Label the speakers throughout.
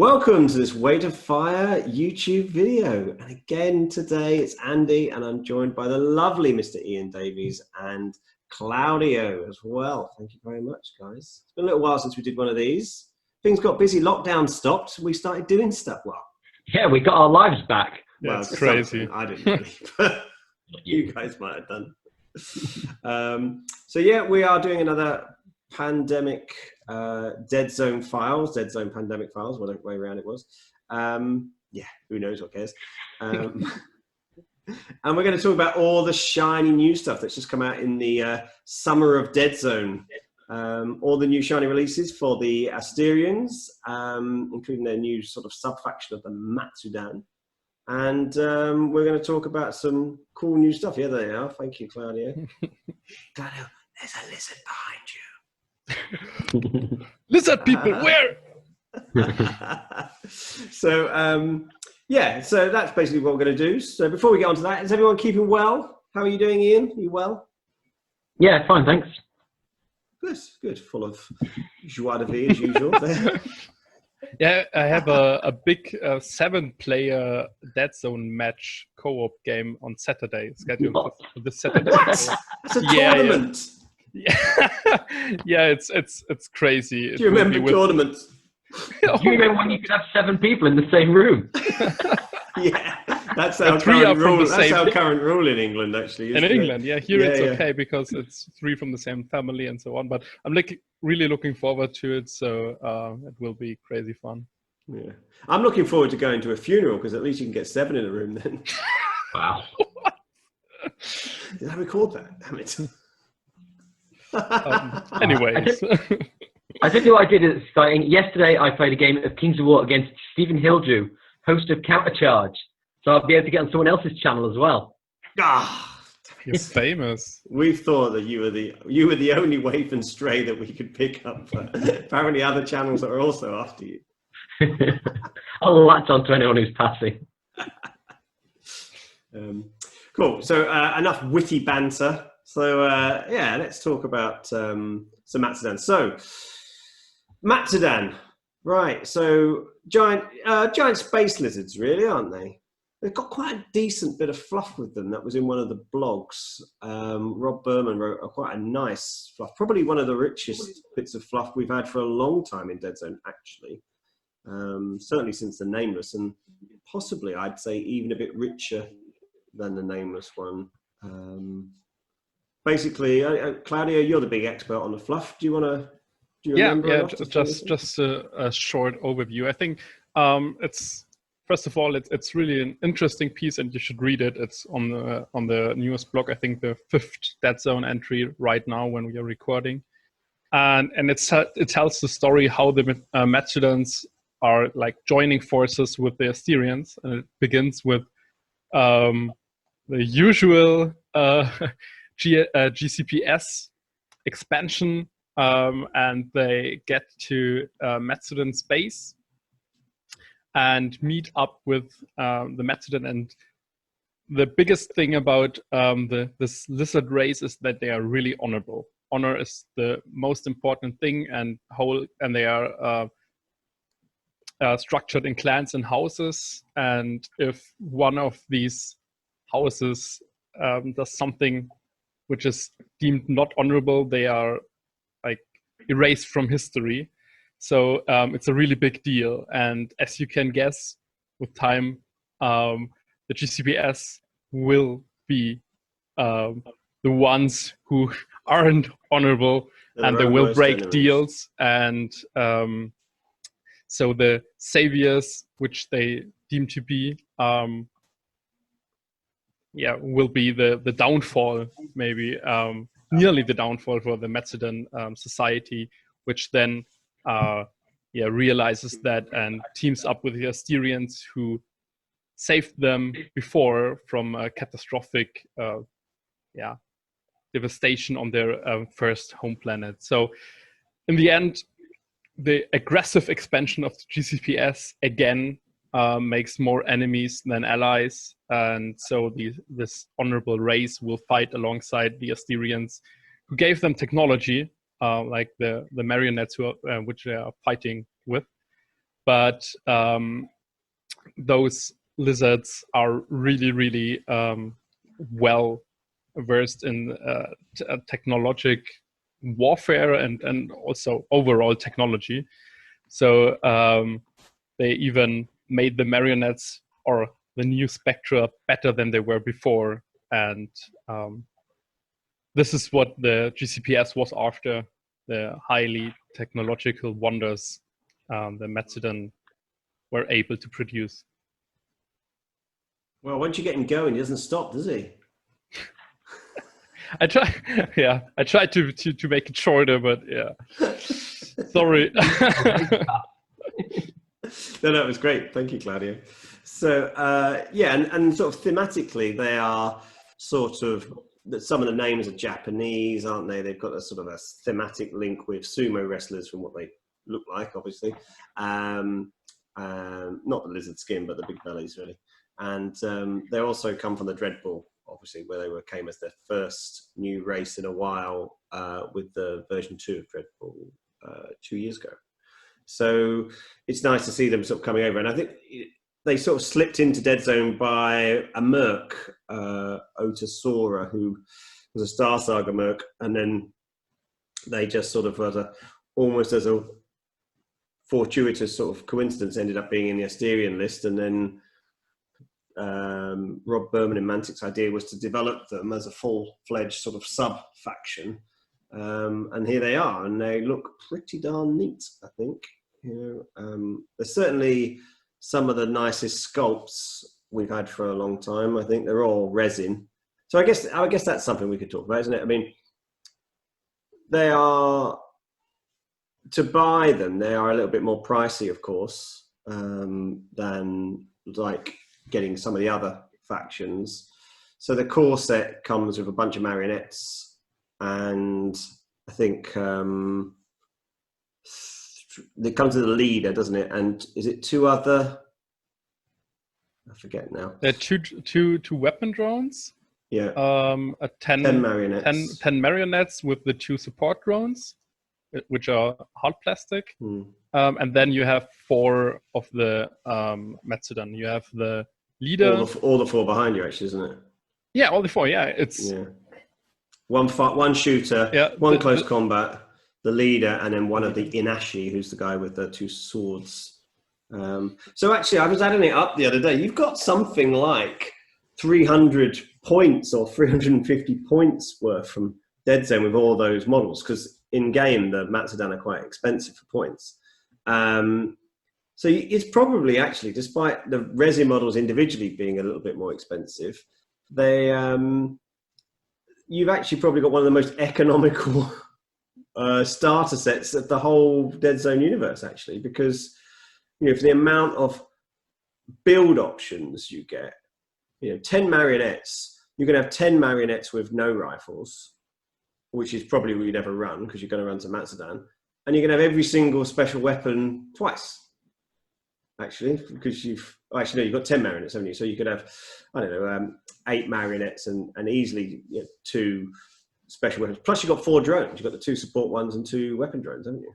Speaker 1: Welcome to this Weight of Fire YouTube video. And again, today it's Andy and I'm joined by the lovely Mr. Ian Davies and Claudio as well. Thank you very much, guys. It's been a little while since we did one of these. Things got busy, lockdown stopped, we started doing stuff. Well,
Speaker 2: yeah, we got our lives back.
Speaker 3: Yeah, well, it's crazy.
Speaker 1: I didn't really, but you guys might have done. So yeah, we are doing another pandemic Deadzone files, Deadzone pandemic files, whatever way around it was. Yeah, who knows, what cares. And we're going to talk about all the shiny new stuff that's just come out in the summer of Deadzone. All the new shiny releases for the Asterians, including their new sort of sub-faction of the Matsudan. And we're going to talk about some cool new stuff. Here they are. Thank you, Claudio. Claudio, there's a lizard behind you.
Speaker 3: Lizard people, where?
Speaker 1: So, yeah, so that's basically what we're going to do. So before we get on to that, is everyone keeping well? How are you doing, Ian? Are you well?
Speaker 2: Yeah, fine, thanks.
Speaker 1: Good, good. Full of joie de vivre as usual there.
Speaker 3: Yeah, I have a big 7-player Deadzone match co-op game on Saturday scheduled for this Saturday.
Speaker 1: What? It's a tournament.
Speaker 3: Yeah, it's crazy.
Speaker 1: Do you remember tournaments?
Speaker 2: Do you remember when you could have 7 people in the same room?
Speaker 1: Yeah, that's our current rule. That's our current rule in England, actually.
Speaker 3: In England, yeah, here it's okay because it's 3 from the same family and so on. But I'm really looking forward to it, so it will be crazy fun.
Speaker 1: Yeah, I'm looking forward to going to a funeral because at least you can get 7 in a room then.
Speaker 2: Wow.
Speaker 1: Did I record that? Damn it.
Speaker 3: Anyways.
Speaker 2: I think what I did is exciting. Yesterday, I played a game of Kings of War against Stephen Hildrew, host of Countercharge. So I'll be able to get on someone else's channel as well.
Speaker 1: Ah,
Speaker 3: you're famous. We
Speaker 1: thought that you were the only waif and stray that we could pick up. But apparently, other channels are also after you.
Speaker 2: I'll latch on to anyone who's passing.
Speaker 1: Cool. So enough witty banter. So yeah, let's talk about some Matsudan. So Matsudan, right? So giant space lizards, really, aren't they? They've got quite a decent bit of fluff with them. That was in one of the blogs. Rob Berman wrote quite a nice fluff, probably one of the richest bits of fluff we've had for a long time in Deadzone, actually. Certainly since the Nameless, and possibly I'd say even a bit richer than the Nameless one. Basically, Claudio, you're the big expert on the fluff. Do you remember?
Speaker 3: Yeah. Just a short overview. I think it's first of all, it's really an interesting piece, and you should read it. It's on the newest blog. I think the 5th Deadzone entry right now when we are recording, and it tells the story how the Matsudans are like joining forces with the Asterians, and it begins with the usual. GCPS expansion, and they get to Matsudan's base and meet up with the Matsudan. And the biggest thing about this lizard race is that they are really honorable. Honor is the most important thing, and they are structured in clans and houses. And if one of these houses does something which is deemed not honorable, they are like erased from history. So it's a really big deal. And as you can guess, with time, the GCPS will be the ones who aren't honorable, and they will break deals. And so the saviors, which they deem to be, will be the downfall, maybe nearly the downfall for the Matsudan society, which then realizes that and teams up with the Asterians who saved them before from a catastrophic devastation on their first home planet. So in the end, the aggressive expansion of the GCPS again makes more enemies than allies, and so this honorable race will fight alongside the Asterians, who gave them technology, like the marionettes which they are fighting with. but those lizards are really, really well versed in technologic warfare and also overall technology. So they even made the marionettes or the new Spectra better than they were before. And this is what the GCPS was after, the highly technological wonders the Matsudan were able to produce.
Speaker 1: Well, once you get him going, he doesn't stop, does he?
Speaker 3: I tried to make it shorter, but yeah. Sorry.
Speaker 1: No, it was great. Thank you, Claudio. So, and sort of thematically, they are sort of, some of the names are Japanese, aren't they? They've got a sort of a thematic link with sumo wrestlers from what they look like, obviously. Not the lizard skin, but the big bellies, really. And they also come from the Dreadball, obviously, where they came as their first new race in a while with the version 2 of Dreadball 2 years ago. So it's nice to see them sort of coming over. And I think they sort of slipped into Deadzone by a merc, Otasora, who was a Star Saga merc. And then they just sort of, almost as a fortuitous sort of coincidence, ended up being in the Asterian list. And then Rob Berman and Mantic's idea was to develop them as a full-fledged sort of sub-faction. And here they are, and they look pretty darn neat, I think. There's certainly some of the nicest sculpts we've had for a long time. I think they're all resin. So I guess that's something we could talk about, isn't it? I mean, they are, to buy them, they are a little bit more pricey, of course, than like getting some of the other factions. So the core set comes with a bunch of marionettes, and I think it comes with the leader, doesn't it? And is it two other? I forget now.
Speaker 3: There are two weapon drones.
Speaker 1: Yeah.
Speaker 3: 10
Speaker 1: marionettes.
Speaker 3: 10 marionettes with the 2 support drones, which are hard plastic. And then you have 4 of the Matsudan. You have the leader.
Speaker 1: All the 4 behind you, actually, isn't it?
Speaker 3: Yeah, all the 4. Yeah, it's
Speaker 1: one shooter, one close combat, the leader, and then one of the Inashi, who's the guy with the 2 swords. So actually, I was adding it up the other day. You've got something like 300 points or 350 points worth from Deadzone with all those models, because in game the Matsudan are quite expensive for points. So it's probably actually, despite the resin models individually being a little bit more expensive, they you've actually probably got one of the most economical starter sets of the whole Deadzone universe, actually, because for the amount of build options you get, 10 marionettes, you can have 10 marionettes with no rifles, which is probably what you'd ever run because you're going to run to Matsudan, and you can have every single special weapon twice. Actually, because you've got 10 marionettes, haven't you? So you could have, 8 marionettes and easily 2 special weapons. Plus, you've got 4 drones. You've got the 2 support ones and 2 weapon drones, haven't you?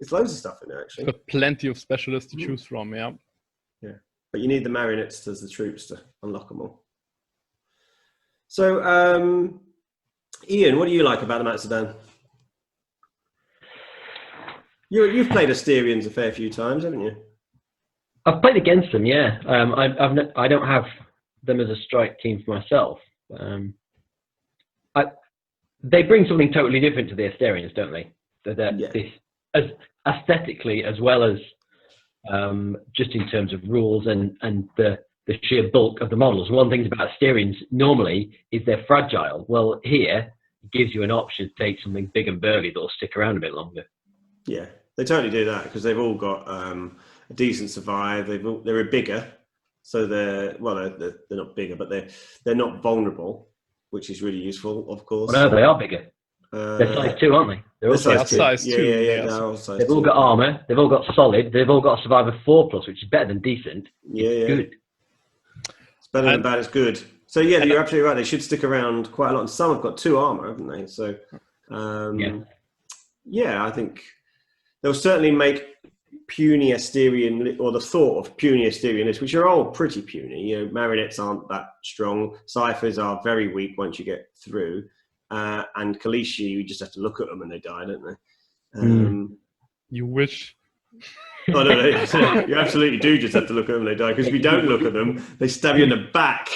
Speaker 1: It's loads of stuff in there, actually.
Speaker 3: Got plenty of specialists to choose from, yeah.
Speaker 1: Yeah, but you need the marionettes as the troops to unlock them all. So, Ian, what do you like about the Matsudan? You've played Asterians a fair few times, haven't you?
Speaker 2: I've played against them, yeah. I don't have them as a strike team for myself. They bring something totally different to the Asterians, don't they? As aesthetically as well as just in terms of rules and the sheer bulk of the models. One of the things about Asterians normally is they're fragile. Well, here it gives you an option to take something big and burly that'll stick around a bit longer.
Speaker 1: Yeah, they totally do that because they've all got a decent survive. They're bigger, so they're not bigger, but they're not vulnerable, which is really useful, of course.
Speaker 2: Well, no, they are bigger. They're size 2, aren't they?
Speaker 3: They're size 2.
Speaker 1: Yeah. They're all size 2.
Speaker 2: They've all got armor. They've all got solid. They've all got a survivor 4+, which is better than decent.
Speaker 1: Yeah.
Speaker 2: Good.
Speaker 1: It's better than bad. It's good. So yeah, you're absolutely right. They should stick around quite a lot. And some have got 2 armor, haven't they? So I think they'll certainly make puny Asterian, or the thought of puny Asterian lists, which are all pretty puny. You know, marionettes aren't that strong. Ciphers are very weak once you get through. And Kalishi, you just have to look at them and they die, don't they?
Speaker 3: You wish.
Speaker 1: Oh, no, you absolutely do just have to look at them and they die, because if you don't look at them, they stab you in the back.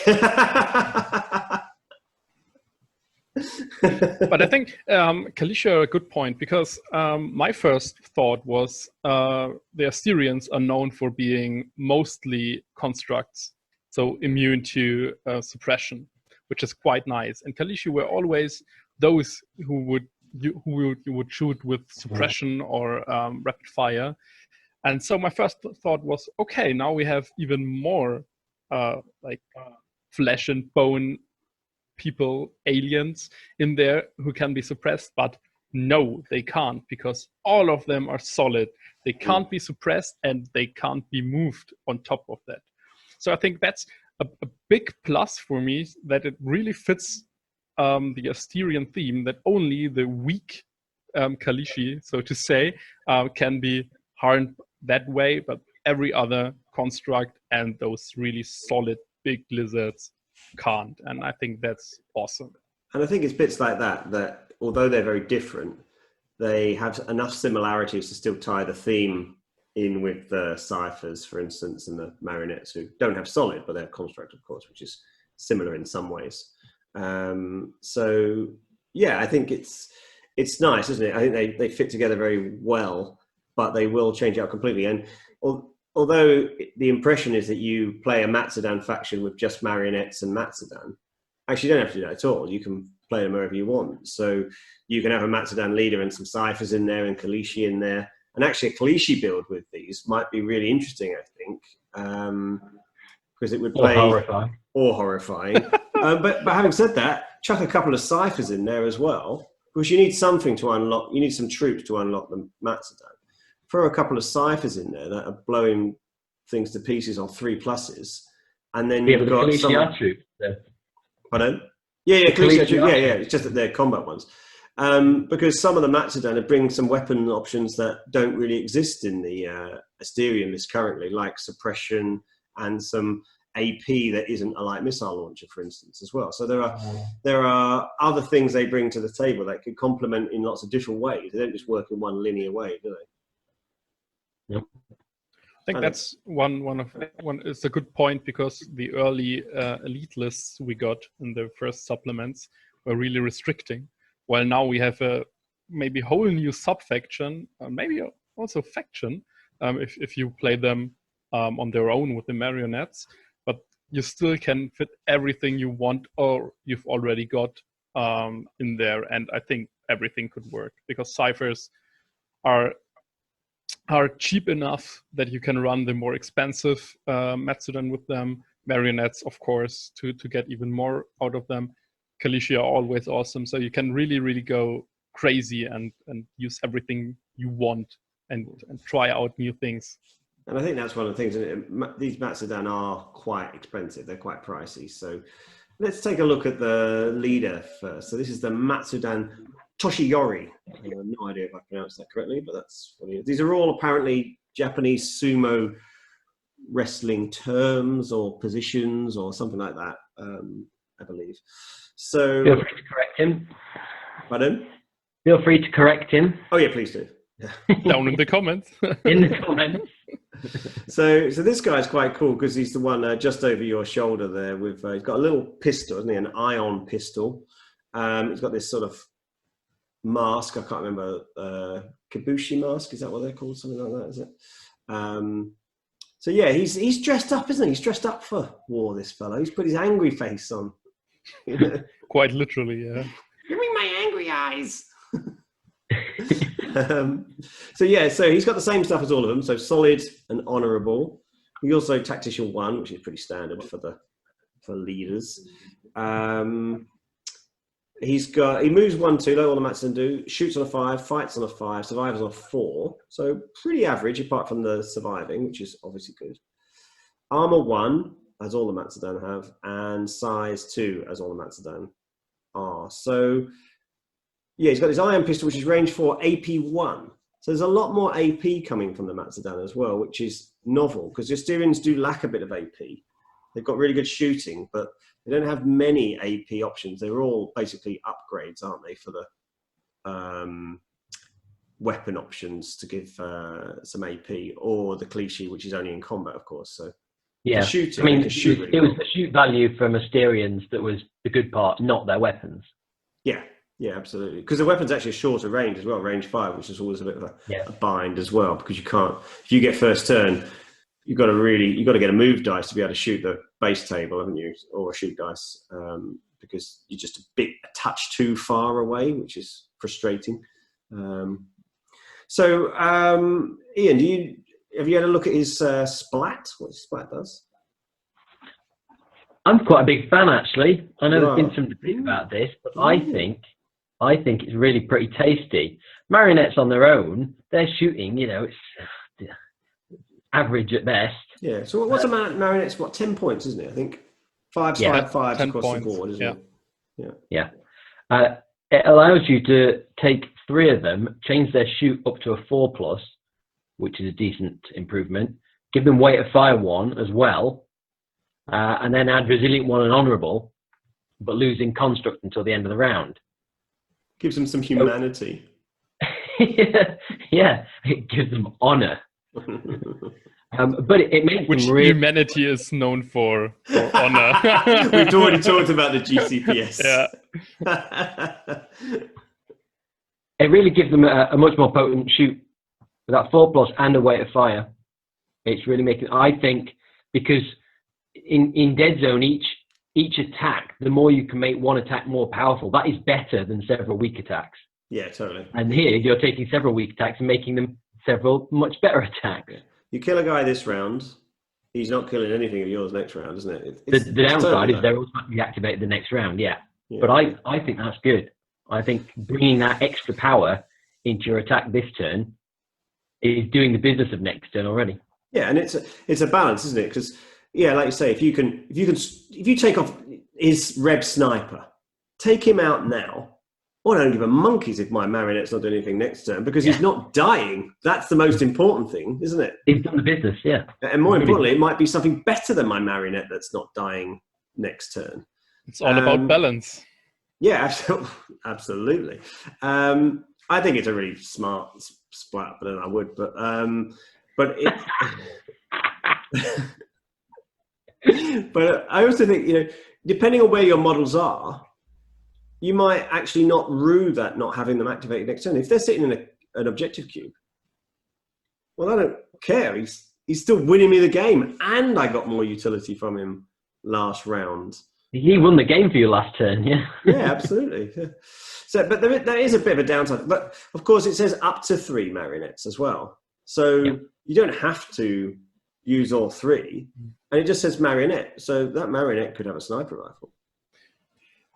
Speaker 3: But I think Kalishi are a good point, because my first thought was the Asterians are known for being mostly constructs, so immune to suppression, which is quite nice. And Kalishi were always those who you would shoot with suppression or rapid fire. And so my first thought was, okay, now we have even more flesh and bone people, aliens in there who can be suppressed. But no, they can't, because all of them are solid. They can't be suppressed and they can't be moved on top of that. So I think that's a big plus for me, that it really fits the Asterian theme, that only the weak Kalishi, so to say, can be harmed that way, but every other construct and those really solid big lizards can't. And I think that's awesome.
Speaker 1: And I think it's bits like that although they're very different, they have enough similarities to still tie the theme in with the ciphers, for instance, and the marionettes, who don't have solid, but they have construct, of course, which is similar in some ways. So yeah, I think it's nice, isn't it? I think they fit together very well, but they will change out completely. And although the impression is that you play a Matsudan faction with just marionettes and Matsudan, actually you don't have to do that at all. You can play them wherever you want. So you can have a Matsudan leader and some ciphers in there and Kalishi in there. And actually a Kalishi build with these might be really interesting, I think, because it would play... Or horrifying. But having said that, chuck a couple of ciphers in there as well, because you need something to unlock. You need some troops to unlock the Matsudan. Throw a couple of ciphers in there that are blowing things to pieces on 3+, and then you've got some
Speaker 2: troops.
Speaker 1: Pardon? Yeah, Kalishi troops. Yeah. It's just that they're combat ones, because some of the Matsudan bring some weapon options that don't really exist in the Asterian list currently, like suppression and some AP that isn't a light missile launcher, for instance, as well. So there are other things they bring to the table that could complement in lots of different ways. They don't just work in one linear way, do they?
Speaker 2: Yep.
Speaker 3: I think that's one. It's a good point, because the early elite lists we got in the first supplements were really restricting, while now we have a maybe whole new sub-faction, maybe also faction, if you play them on their own with the marionettes, but you still can fit everything you want or you've already got in there. And I think everything could work, because ciphers are cheap enough that you can run the more expensive Matsudan with them. Marionettes, of course, to get even more out of them. Kalishi are always awesome, so you can really, really go crazy and use everything you want and try out new things.
Speaker 1: And I think that's one of the things. These Matsudan are quite expensive. They're quite pricey. So let's take a look at the leader first. So this is the Matsudan Toshiyori. I have no idea if I pronounced that correctly, but that's what it is. These are all apparently Japanese sumo wrestling terms or positions or something like that, I believe. So
Speaker 2: feel free to correct him.
Speaker 1: Pardon?
Speaker 2: Feel free to correct him.
Speaker 1: Oh yeah, please do.
Speaker 3: Down in the comments.
Speaker 2: In the comments.
Speaker 1: So this guy's quite cool, because he's the one just over your shoulder there. With he's got a little pistol, isn't he? An ion pistol. He's got this sort of mask. I can't remember. Kabushi mask. Is that what they're called? Something like that, is it? So yeah, he's dressed up, isn't he? He's dressed up for war. This fellow. He's put his angry face on.
Speaker 3: Quite literally, yeah.
Speaker 1: Give me my angry eyes. So yeah, so he's got the same stuff as all of them. So solid and honourable. He also tactician 1, which is pretty standard for leaders. He moves 1-2, like all the Matsudan do. Shoots on a 5, fights on a 5, survives on a 4. So pretty average, apart from the surviving, which is obviously good. Armour 1, as all the Matsudan have, and size 2, as all the Matsudan are. So yeah, he's got his iron pistol, which is range 4, AP 1. So there's a lot more AP coming from the Matsudan as well, which is novel, because the Asterians do lack a bit of AP. They've got really good shooting, but they don't have many AP options. They're all basically upgrades, aren't they, for the weapon options to give some AP, or the cliche, which is only in combat, of course. So
Speaker 2: yeah,
Speaker 1: shooting,
Speaker 2: I mean,
Speaker 1: really
Speaker 2: it was the shoot value from Asterians that was the good part, not their weapons.
Speaker 1: Yeah, absolutely. Because the weapon's actually a shorter range as well, range 5, which is always a bit of a bind as well, because you can't, if you get first turn, you've got to get a move dice to be able to shoot the base table, haven't you? Or a shoot dice, because you're just a touch too far away, which is frustrating. So, Ian, have you had a look at his splat? What his splat does?
Speaker 2: I'm quite a big fan, actually. I know there's been some debate about this, but I think it's really pretty tasty. Marionettes on their own, they're shooting, it's average at best.
Speaker 1: Yeah. So what's a marionette's? 10 points, isn't it? I think 5 across the board, isn't it?
Speaker 2: Yeah. It allows you to take 3 of them, change their shoot up to a 4+, which is a decent improvement. Give them weight of fire 1 as well, and then add resilient 1 and honourable, but losing construct until the end of the round.
Speaker 1: Gives them some humanity.
Speaker 2: Yeah, it gives them honour. But it makes
Speaker 3: which
Speaker 2: them really...
Speaker 3: humanity is known for honour.
Speaker 1: We've already talked about the GCPS.
Speaker 3: Yeah.
Speaker 2: It really gives them a much more potent shoot with that 4+ and a weight of fire. It's really making, I think, because in Deadzone, each attack, the more you can make one attack more powerful, that is better than several weak attacks.
Speaker 1: Yeah, totally.
Speaker 2: And here you're taking several weak attacks and making them several much better attacks.
Speaker 1: Yeah. You kill a guy this round, he's not killing anything of yours next round, isn't it?
Speaker 2: The downside is they're automatically activated the next round, yeah. But I think that's good. I think bringing that extra power into your attack this turn is doing the business of next turn already.
Speaker 1: Yeah, and it's a balance, isn't it? Because like you say, if you take off his Reb sniper, take him out now. Well, I don't give a monkeys if my marionette's not doing anything next turn, because he's not dying. That's the most important thing, isn't it?
Speaker 2: He's done the business, yeah.
Speaker 1: And more importantly, it might be something better than my marionette that's not dying next turn.
Speaker 3: It's all about balance.
Speaker 1: Yeah, absolutely. I think it's a really smart splat, but I would. But but I also think, depending on where your models are, you might actually not rue that not having them activated next turn. If they're sitting in an objective cube, well, I don't care. He's still winning me the game, and I got more utility from him last round.
Speaker 2: He won the game for you last turn, yeah.
Speaker 1: Yeah, absolutely. Yeah. So, but there is a bit of a downside. But of course, it says up to 3 marionettes as well. So you don't have to use all 3, and it just says marionette. So that marionette could have a sniper rifle.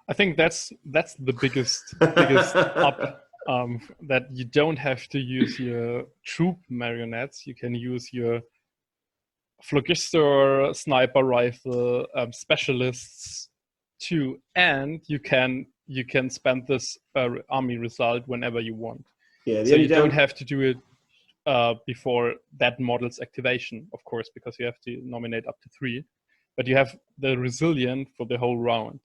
Speaker 3: I think that's the biggest up. That you don't have to use your troop marionettes. You can use your phlogister, sniper rifle, specialists too, and you can spend this army result whenever you want. Yeah, so you don't have to do it before that model's activation, of course, because you have to nominate up to 3, but you have the resilient for the whole round.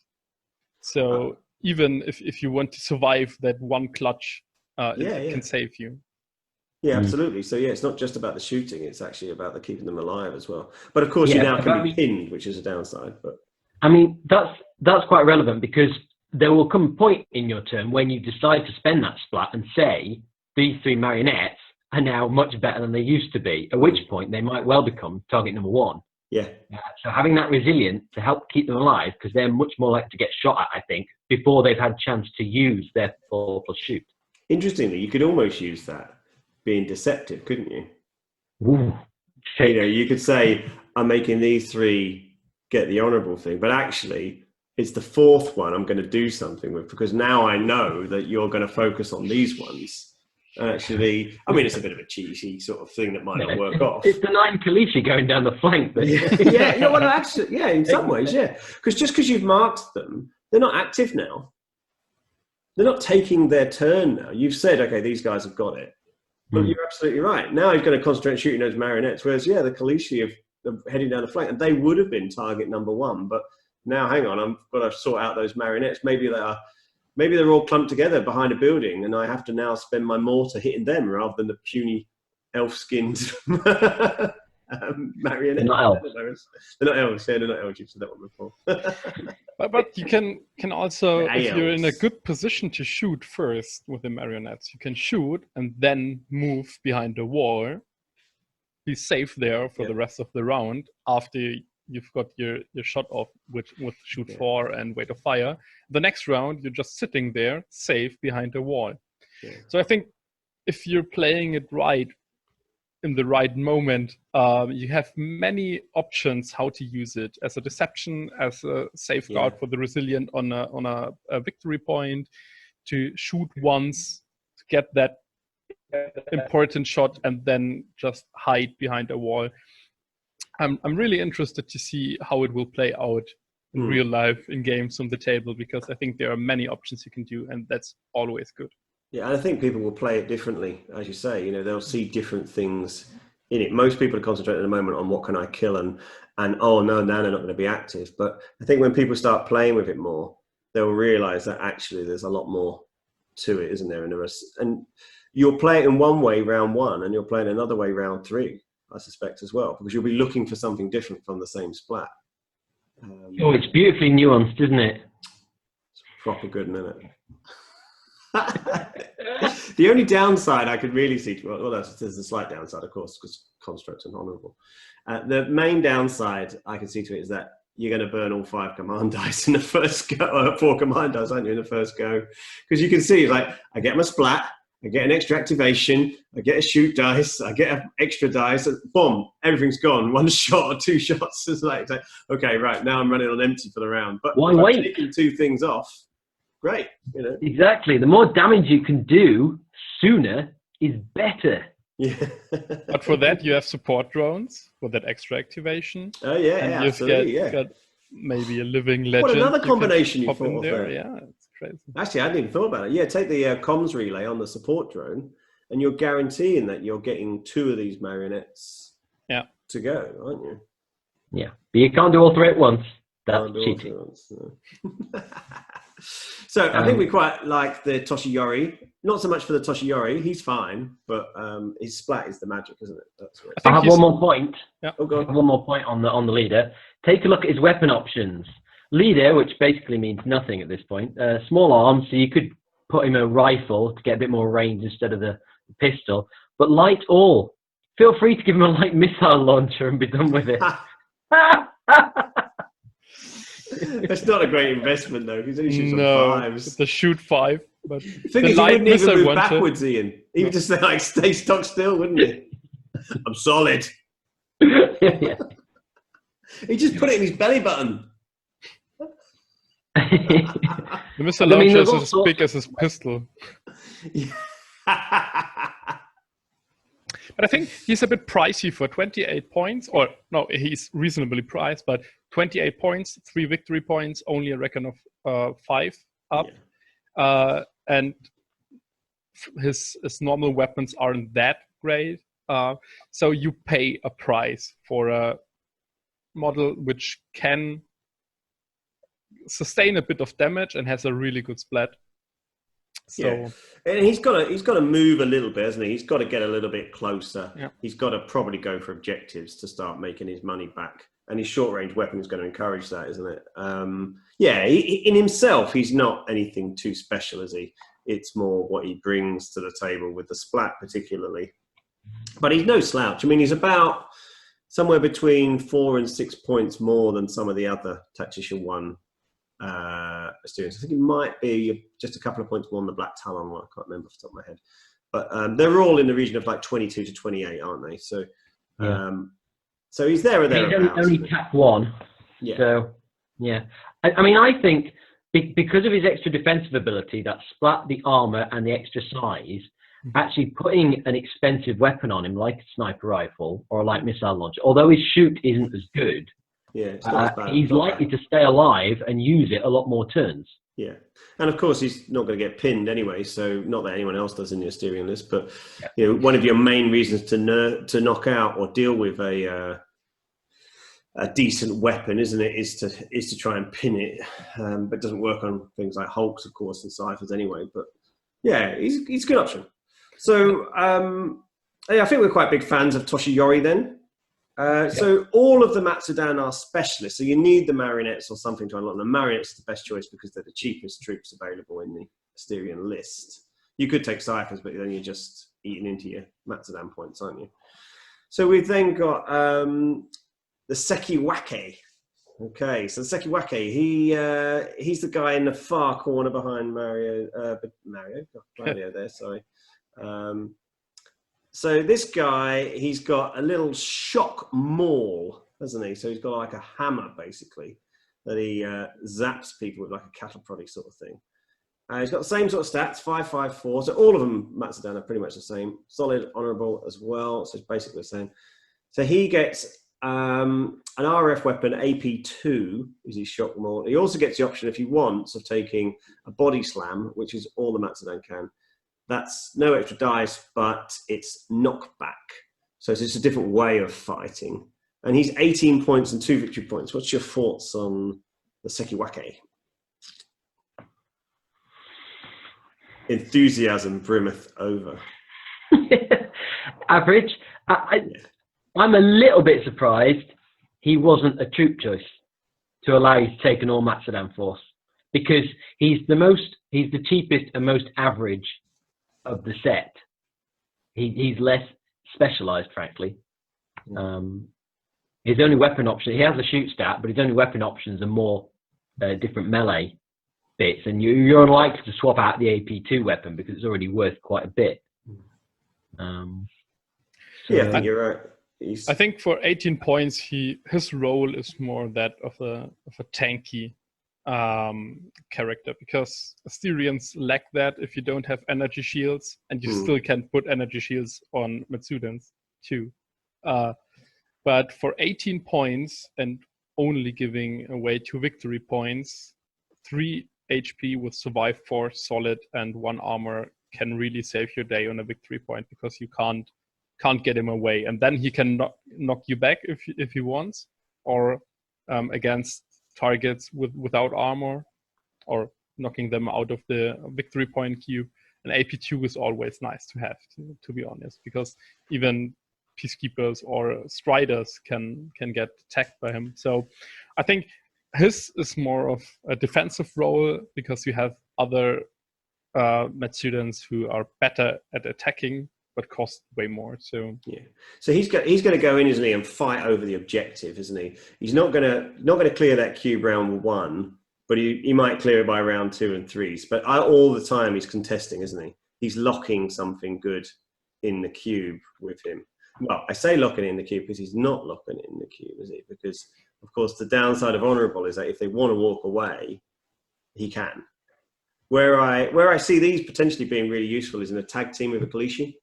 Speaker 3: So even if you want to survive that one clutch, it can save you. Yeah, absolutely. So it's not just about the shooting; it's actually about the keeping them alive as well. But of course, you now can be pinned, which is a downside. But
Speaker 2: I mean, that's quite relevant, because there will come a point in your turn when you decide to spend that splat and say these 3 marionettes are now much better than they used to be. At which point they might well become target number 1.
Speaker 1: Yeah.
Speaker 2: So having that resilient to help keep them alive, because they're much more likely to get shot at, I think, before they've had a chance to use their 4+ shoot.
Speaker 1: Interestingly, you could almost use that being deceptive, couldn't you?
Speaker 2: Ooh.
Speaker 1: You could say, I'm making these 3 get the honourable thing, but actually it's the 4th one I'm going to do something with, because now I know that you're going to focus on these ones. Actually, I mean, it's a bit of a cheesy sort of thing that might not work off.
Speaker 2: It's the 9 Kalishi going down the flank. But
Speaker 1: In some ways, yeah. Because just because you've marked them, they're not active now. They're not taking their turn now. You've said, okay, these guys have got it. But you're absolutely right. Now he's going to concentrate on shooting those marionettes, whereas, yeah, the Kalishi are heading down the flank, and they would have been target number one. But now, hang on, I've got to sort out those marionettes. Maybe they're all clumped together behind a building, and I have to now spend my mortar hitting them rather than the puny elf-skinned marionettes.
Speaker 2: They're not elves.
Speaker 1: They're not elves. Yeah, they're not elves. You've said that one before.
Speaker 3: But you can also,
Speaker 1: The
Speaker 3: if you're in a
Speaker 1: elves.
Speaker 3: good position to shoot first with the marionettes, you can shoot and then move behind the wall, be safe there for the rest of the round after you've got your shot off with shoot 4 and wait of fire. The next round, you're just sitting there, safe behind the wall.
Speaker 1: Yeah.
Speaker 3: So I think if you're playing it right, in the right moment, you have many options how to use it as a deception, as a safeguard for the resilient on a victory point, to shoot once, to get that important shot, and then just hide behind a wall. I'm really interested to see how it will play out in real life in games on the table, because I think there are many options you can do, and that's always good.
Speaker 1: Yeah, and I think people will play it differently, as you say. They'll see different things in it. Most people are concentrating at the moment on what can I kill, and oh no, now they're not going to be active. But I think when people start playing with it more, they'll realise that actually there's a lot more to it, isn't there? And you'll play it in one way round 1, and you'll play it another way round 3, I suspect, as well, because you'll be looking for something different from the same splat.
Speaker 2: It's beautifully nuanced, isn't it?
Speaker 1: It's proper good, isn't it? The only downside I could really see, there's a slight downside, of course, because constructs are honourable. The main downside I can see to it is that you're going to burn all 5 command dice in the first go, or 4 command dice, aren't you, in the first go? Because you can see, like, I get my splat, I get an extra activation, I get a shoot dice, I get an extra dice, and boom, everything's gone. 1 shot or 2 shots. It's like, okay, right, now I'm running on empty for the round. But
Speaker 2: why
Speaker 1: if I'm
Speaker 2: wait?
Speaker 1: taking 2 things off, great.
Speaker 2: Exactly. The more damage you can do sooner is better.
Speaker 1: Yeah.
Speaker 3: But for that, you have support drones for that extra activation.
Speaker 1: Oh yeah,
Speaker 3: and
Speaker 1: absolutely.
Speaker 3: You've got maybe a living legend.
Speaker 1: What another combination you
Speaker 3: pop
Speaker 1: thought
Speaker 3: in
Speaker 1: of
Speaker 3: there.
Speaker 1: there.
Speaker 3: Yeah, it's crazy.
Speaker 1: Actually, I hadn't even thought about it. Yeah, take the comms relay on the support drone, and you're guaranteeing that you're getting 2 of these marionettes to go, aren't you?
Speaker 2: Yeah, but you can't do all 3 at once. That's
Speaker 1: Can't do all
Speaker 2: cheating.
Speaker 1: 3 at once, no. So I think we quite like the Toshiyori. Not so much for the Toshiyori, he's fine, but his splat is the magic, isn't it? That's what
Speaker 2: I have one more point.
Speaker 3: Yeah.
Speaker 1: Oh, go on.
Speaker 2: One more point on the leader. Take a look at his weapon options. Leader, which basically means nothing at this point. Small arms, so you could put him a rifle to get a bit more range instead of the pistol. But light all. Feel free to give him a light missile launcher and be done with it.
Speaker 1: That's not a great investment, though, because then he shoots on 5s.
Speaker 3: The shoot 5. But
Speaker 1: The thing is, he wouldn't even move backwards, Ian. He would just like stay stock still, wouldn't he? I'm solid.
Speaker 2: Yeah.
Speaker 1: He just put it in his belly button.
Speaker 3: The missile launcher is as big as his pistol. But I think he's a bit pricey for 28 points. Or, no, he's reasonably priced, but 28 points, 3 victory points, only a reckon of 5 up. Yeah. And his normal weapons aren't that great. So you pay a price for a model which can sustain a bit of damage and has a really good splat. So,
Speaker 1: yeah. And he's got to move a little bit, hasn't he? He's got to get a little bit closer.
Speaker 3: Yeah.
Speaker 1: He's got to probably go for objectives to start making his money back. And his short-range weapon is going to encourage that, isn't it? In himself, he's not anything too special, is he? It's more what he brings to the table with the splat, particularly. But he's no slouch. I mean, he's about somewhere between 4 and 6 points more than some of the other Tactician 1 Asterians. I think it might be just a couple of points more than the Black Talon one. I can't remember off the top of my head. But they're all in the region of like 22 to 28, aren't they? So, so he's there or thereabouts.
Speaker 2: He's only Tac 1.
Speaker 1: Yeah.
Speaker 2: So, yeah. I mean, I think because of his extra defensive ability, that splat, the armor, and the extra size, actually putting an expensive weapon on him, like a sniper rifle or a light missile launcher, although his shoot isn't as good,
Speaker 1: it's not as bad.
Speaker 2: he's likely to stay alive and use it a lot more turns.
Speaker 1: Yeah, and of course he's not going to get pinned anyway. So not that anyone else does in the Asterian list, but one of your main reasons to knock out or deal with a decent weapon, isn't it, is to try and pin it. But it doesn't work on things like Hulks, of course, and Ciphers anyway. But yeah, he's a good option. So I think we're quite big fans of Toshiyori then. So all of the Matsudan are specialists. So you need the marionettes or something to unlock them. The marionettes is the best choice because they're the cheapest troops available in the Asterian list. You could take Ciphers, but then you're just eating into your Matsudan points, aren't you? So we've then got the Sekiwaki. Okay, so the Sekiwaki, he's the guy in the far corner behind Claudio there, sorry. So this guy, he's got a little shock maul, hasn't he? So he's got like a hammer, basically, that he zaps people with, like a cattle prod sort of thing. He's got the same sort of stats, 554. So all of them, Matsudan, are pretty much the same. Solid, honourable as well. So it's basically the same. So he gets an RF weapon, AP2, is his shock maul. He also gets the option, if he wants, of taking a body slam, which is all the Matsudan can. That's no extra dice, but it's knockback. So it's just a different way of fighting. And he's 18 points and 2 victory points. What's your thoughts on the Sekiwaki? Enthusiasm brimmeth over.
Speaker 2: Average. I'm a little bit surprised he wasn't a troop choice to allow you to take an all Matsudan force, because he's the cheapest and most average of the set. He's less specialized, frankly. His only weapon option, he has a shoot stat, but his only weapon options are more different melee bits, and you're unlikely to swap out the AP2 weapon because it's already worth quite a bit.
Speaker 1: Yeah, I think you're right.
Speaker 3: I think for 18 points, his role is more that of a tanky character, because Asterians lack that if you don't have energy shields, and you still can put energy shields on Matsudans too. But for 18 points and only giving away 2 victory points, 3 HP with survive 4 solid and 1 armor can really save your day on a victory point, because you can't get him away, and then he can knock you back if he wants, or against targets without armor, or knocking them out of the victory point queue. And AP2 is always nice to have, to be honest, because even peacekeepers or striders can get attacked by him. So I think his is more of a defensive role, because you have other Matsudans who are better at attacking but cost way more. So
Speaker 1: he's going to go in, isn't he, and fight over the objective, isn't he? He's not going to clear that cube round 1, but he might clear it by round 2 and 3s. But all the time he's contesting, isn't he? He's locking something good in the cube with him. Well, I say locking in the cube because he's not locking it in the cube, is he? Because of course the downside of honourable is that if they want to walk away, he can. Where I see these potentially being really useful is in a tag team with a Kalishi,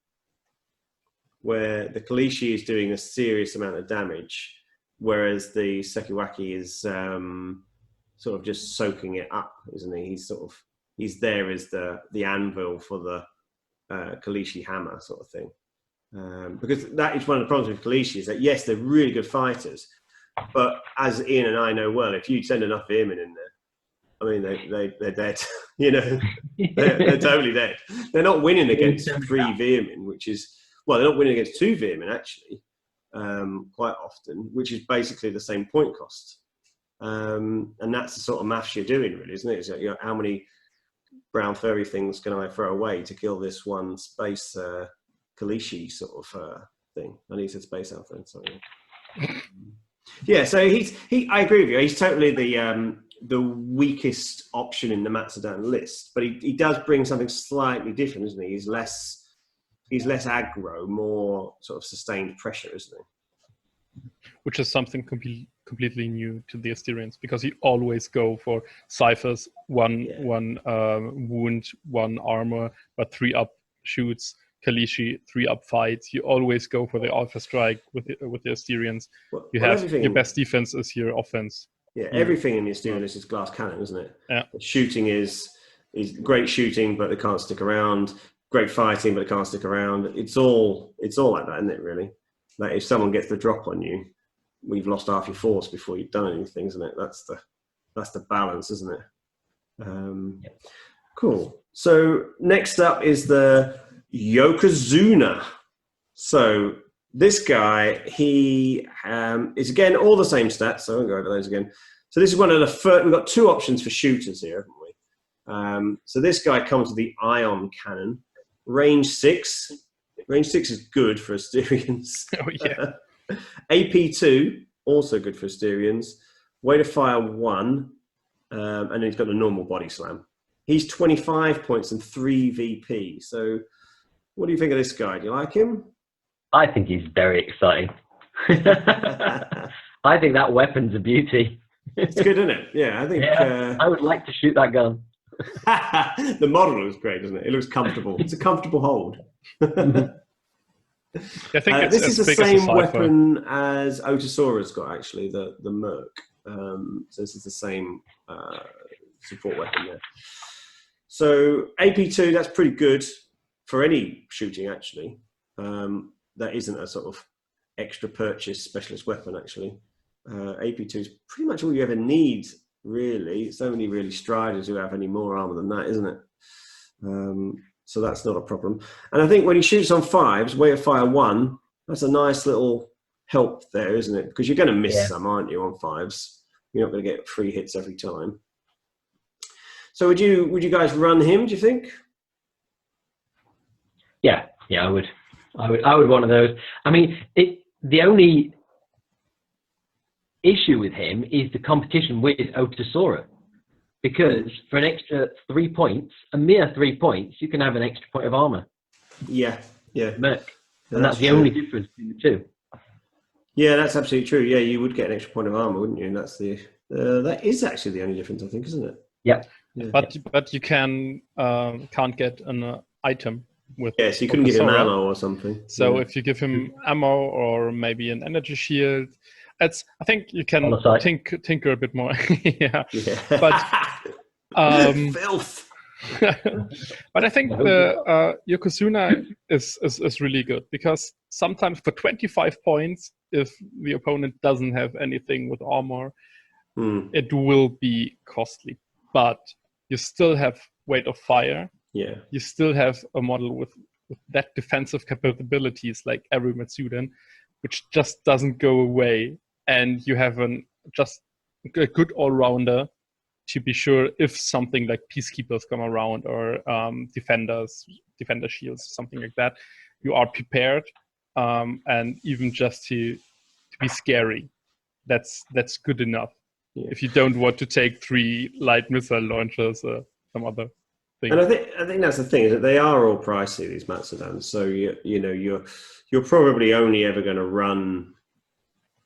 Speaker 1: where the Kalishi is doing a serious amount of damage, whereas the Sekiwaki is sort of just soaking it up, isn't he? He's there as the anvil for the Kalishi hammer sort of thing. Because that is one of the problems with Kalishi, is that yes, they're really good fighters, but as Ian and I know well, if you send enough Veermen in there, I mean, they're dead. You know, they're totally dead. They're not winning against 3 Veermen, which is, well, they're not winning against 2 Veermen, actually, quite often, which is basically the same point cost. And that's the sort of maths you're doing, really, isn't it? It's like, how many brown furry things can I throw away to kill this one space Kalishi sort of thing? I need to space out there, sorry. Yeah, so I agree with you. He's totally the weakest option in the Matsudan list, but he does bring something slightly different, isn't he? He's less aggro, more sort of sustained pressure, isn't he?
Speaker 3: Which is something completely new to the Asterians, because you always go for ciphers, one wound, 1 armor, but 3 up shoots. Kalishi, 3 up fights. You always go for the alpha strike with the Asterians. You have your best defense is your offense.
Speaker 1: Yeah, everything in the Asterians is glass cannon, isn't it?
Speaker 3: Yeah.
Speaker 1: Shooting is great shooting, but they can't stick around. Great fighting, but they can't stick around. It's all like that, isn't it? Really, like if someone gets the drop on you, we've lost half your force before you've done anything, isn't it? That's the balance, isn't it? Cool. So next up is the Yokozuna. So this guy, he is again all the same stats. So I'll go over those again. So this is one of the first. We've got two options for shooters here, haven't we? So this guy comes with the ion cannon, range 6. Range 6 is good for Asterians.
Speaker 3: Oh yeah.
Speaker 1: AP2 also good for Asterians. Weight of fire 1, and then he's got a normal body slam. He's 25 points and 3 VP. So what do you think of this guy? Do you like him?
Speaker 2: I think he's very exciting. I think that weapon's a beauty.
Speaker 1: It's good, isn't it? Yeah, I think.
Speaker 2: I would like to shoot that gun.
Speaker 1: The model looks great, doesn't it? It looks comfortable. It's a comfortable hold.
Speaker 3: I think
Speaker 1: this is the same weapon as Otosaura's got, actually, the Merc. So this is the same support weapon there. So AP2, that's pretty good for any shooting, actually. That isn't a sort of extra purchase specialist weapon, actually. AP2 is pretty much all you ever need, really. It's only really Striders who have any more armor than that, isn't it? So that's not a problem. And I think when he shoots on 5s, weight of fire 1, that's a nice little help there, isn't it? Because you're going to miss some, aren't you, on 5s? You're not going to get 3 hits every time. So would you guys run him, do you think?
Speaker 2: Yeah, I would one of those. I mean, the only issue with him is the competition with Otosaura, because for an extra 3 points, a mere 3 points, you can have an extra point of armor.
Speaker 1: Yeah.
Speaker 2: Merc. And that's the only difference between the two.
Speaker 1: Yeah, that's absolutely true. Yeah, you would get an extra point of armor, wouldn't you? And that's that is actually the only difference, I think, isn't it?
Speaker 2: Yeah.
Speaker 3: But you can't get an item with.
Speaker 1: Yeah, so you couldn't give him ammo or something.
Speaker 3: So if you give him ammo or maybe an energy shield, I think you can tinker a bit more. yeah. But
Speaker 1: filth.
Speaker 3: But I think the Yokozuna is really good, because sometimes for 25 points, if the opponent doesn't have anything with armor, it will be costly. But you still have weight of fire.
Speaker 1: Yeah.
Speaker 3: You still have a model with that defensive capabilities like every Matsudan, which just doesn't go away. And you have just a good all-rounder to be sure if something like Peacekeepers come around or defender shields, something like that, you are prepared. And even just to be scary, that's good enough. Yeah. If you don't want to take 3 light missile launchers or some other thing.
Speaker 1: And I think that's the thing, is that they are all pricey, these Matsudans. So you're probably only ever going to run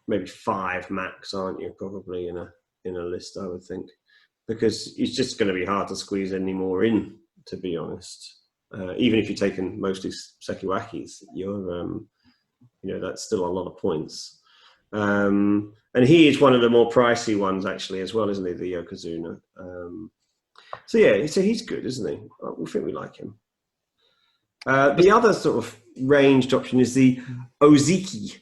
Speaker 1: maybe 5 max, aren't you? Probably in a list, I would think, because it's just going to be hard to squeeze any more in, to be honest. Even if you're taking mostly Sekiwakis, that's still a lot of points. And he is one of the more pricey ones, actually, as well, isn't he? The Yokozuna. So he's good, isn't he? We think we like him. The other sort of ranged option is the Ozeki.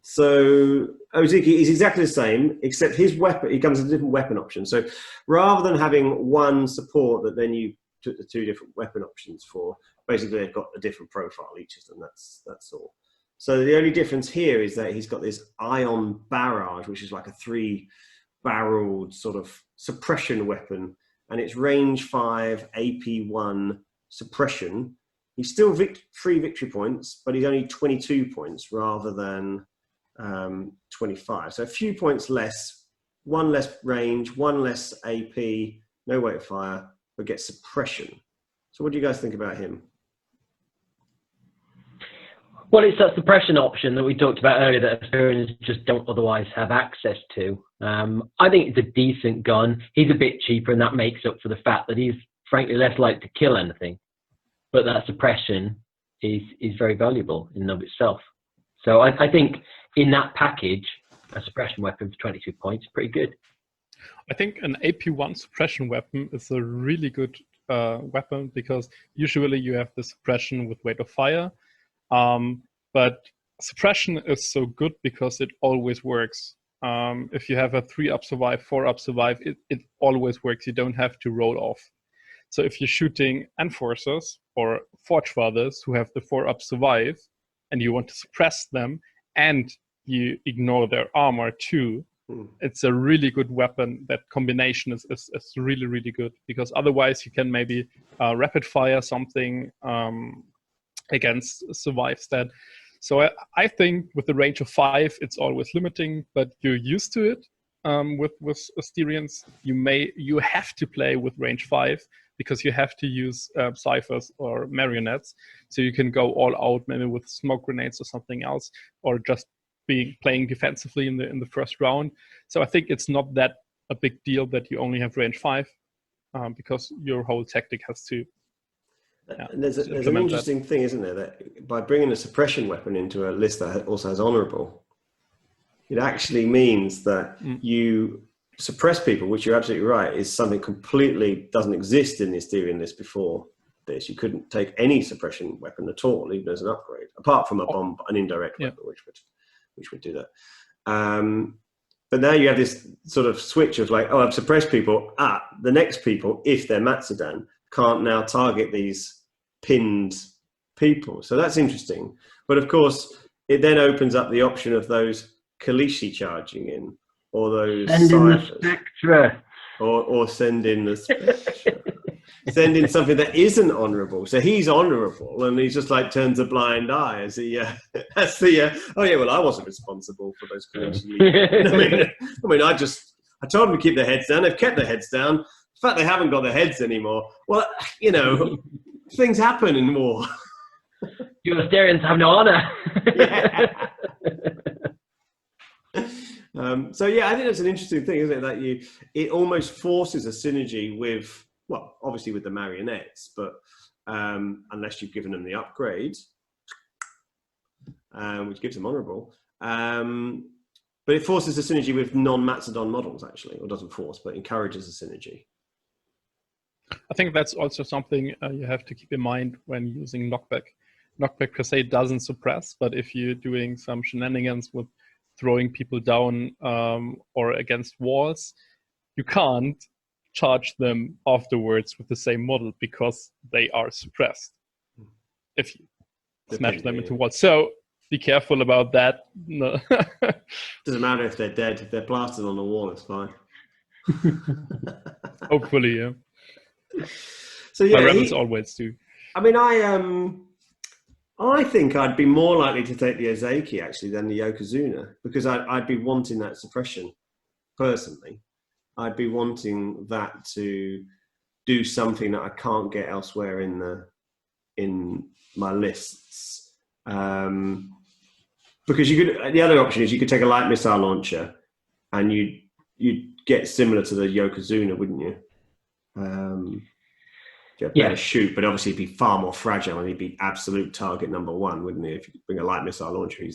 Speaker 1: So Ozeki is exactly the same, except his weapon, he comes with a different weapon option. So rather than having one support that then you took the 2 different weapon options for, basically they've got a different profile, each of them, that's all. So the only difference here is that he's got this ion barrage, which is like a 3-barreled sort of suppression weapon, and it's range 5, AP1 suppression. He's still 3 victory points, but he's only 22 points rather than 25. So a few points less, 1 less range, 1 less AP, no weight of fire, but gets suppression. So what do you guys think about him?
Speaker 2: Well, it's that suppression option that we talked about earlier that Asterians just don't otherwise have access to. I think it's a decent gun. He's a bit cheaper, and that makes up for the fact that he's frankly less likely to kill anything. But that suppression is very valuable in and of itself. So I think in that package, a suppression weapon for 22 points. Pretty good.
Speaker 3: I think an AP1 suppression weapon is a really good weapon because usually you have the suppression with weight of fire, but suppression is so good because it always works. If you have a 3-up survive, 4-up survive, it always works. You don't have to roll off. So if you're shooting enforcers or forge fathers who have the 4-up survive and you want to suppress them and you ignore their armor too, it's a really good weapon. That combination is really, really good, because otherwise you can maybe rapid fire something against survive stat. So I think with the range of 5, it's always limiting, but you're used to it. With Asterians, you have to play with range 5 because you have to use ciphers or marionettes, so you can go all out maybe with smoke grenades or something else, or just playing defensively in the first round. So I think it's not that a big deal that you only have range 5, because your whole tactic has to.
Speaker 1: There's an interesting thing, isn't there, that by bringing a suppression weapon into a list that also has honourable, it actually means that you suppress people, which you're absolutely right, is something completely doesn't exist in the Asterian list before this. You couldn't take any suppression weapon at all, even as an upgrade, apart from a bomb, an indirect weapon, which would do that. But now you have this sort of switch of like, oh, I've suppressed people. The next people, if they're Matsudan, can't now target these pinned people. So that's interesting. But of course, it then opens up the option of those Kalishi charging in, or those
Speaker 2: send in the Spectra,
Speaker 1: or send in the Spectra. Send in something that isn't honourable. So he's honourable, and he's just like turns a blind eye as he that's the oh yeah, well, I wasn't responsible for those Kalishi. I mean, I told them to keep their heads down. They've kept their heads down. In fact, they haven't got their heads anymore. Well, things happen in war.
Speaker 2: You Asterians have no honour.
Speaker 1: So yeah, I think that's an interesting thing, isn't it? That it almost forces a synergy with, well, obviously with the marionettes, but unless you've given them the upgrade, which gives them honourable, but it forces a synergy with non-Matsudan models, actually, or doesn't force, but encourages a synergy.
Speaker 3: I think that's also something you have to keep in mind when using knockback. Knockback per se doesn't suppress, but if you're doing some shenanigans with throwing people down or against walls, you can't charge them afterwards with the same model because they are suppressed if you smash them into walls. So be careful about that. No.
Speaker 1: Doesn't matter if they're dead. If they're plastered on the wall, it's fine.
Speaker 3: Hopefully, yeah.
Speaker 1: So yeah,
Speaker 3: my rebels always do.
Speaker 1: I mean, I think I'd be more likely to take the Ozeki actually than the Yokozuna, because I'd be wanting that suppression personally. I'd be wanting that to do something that I can't get elsewhere in my lists. Because the other option is you could take a light missile launcher, and you'd get similar to the Yokozuna, wouldn't you? Get better shoot, but obviously he'd be far more fragile, and he'd be absolute target number 1, wouldn't he? If you bring a light missile launcher, you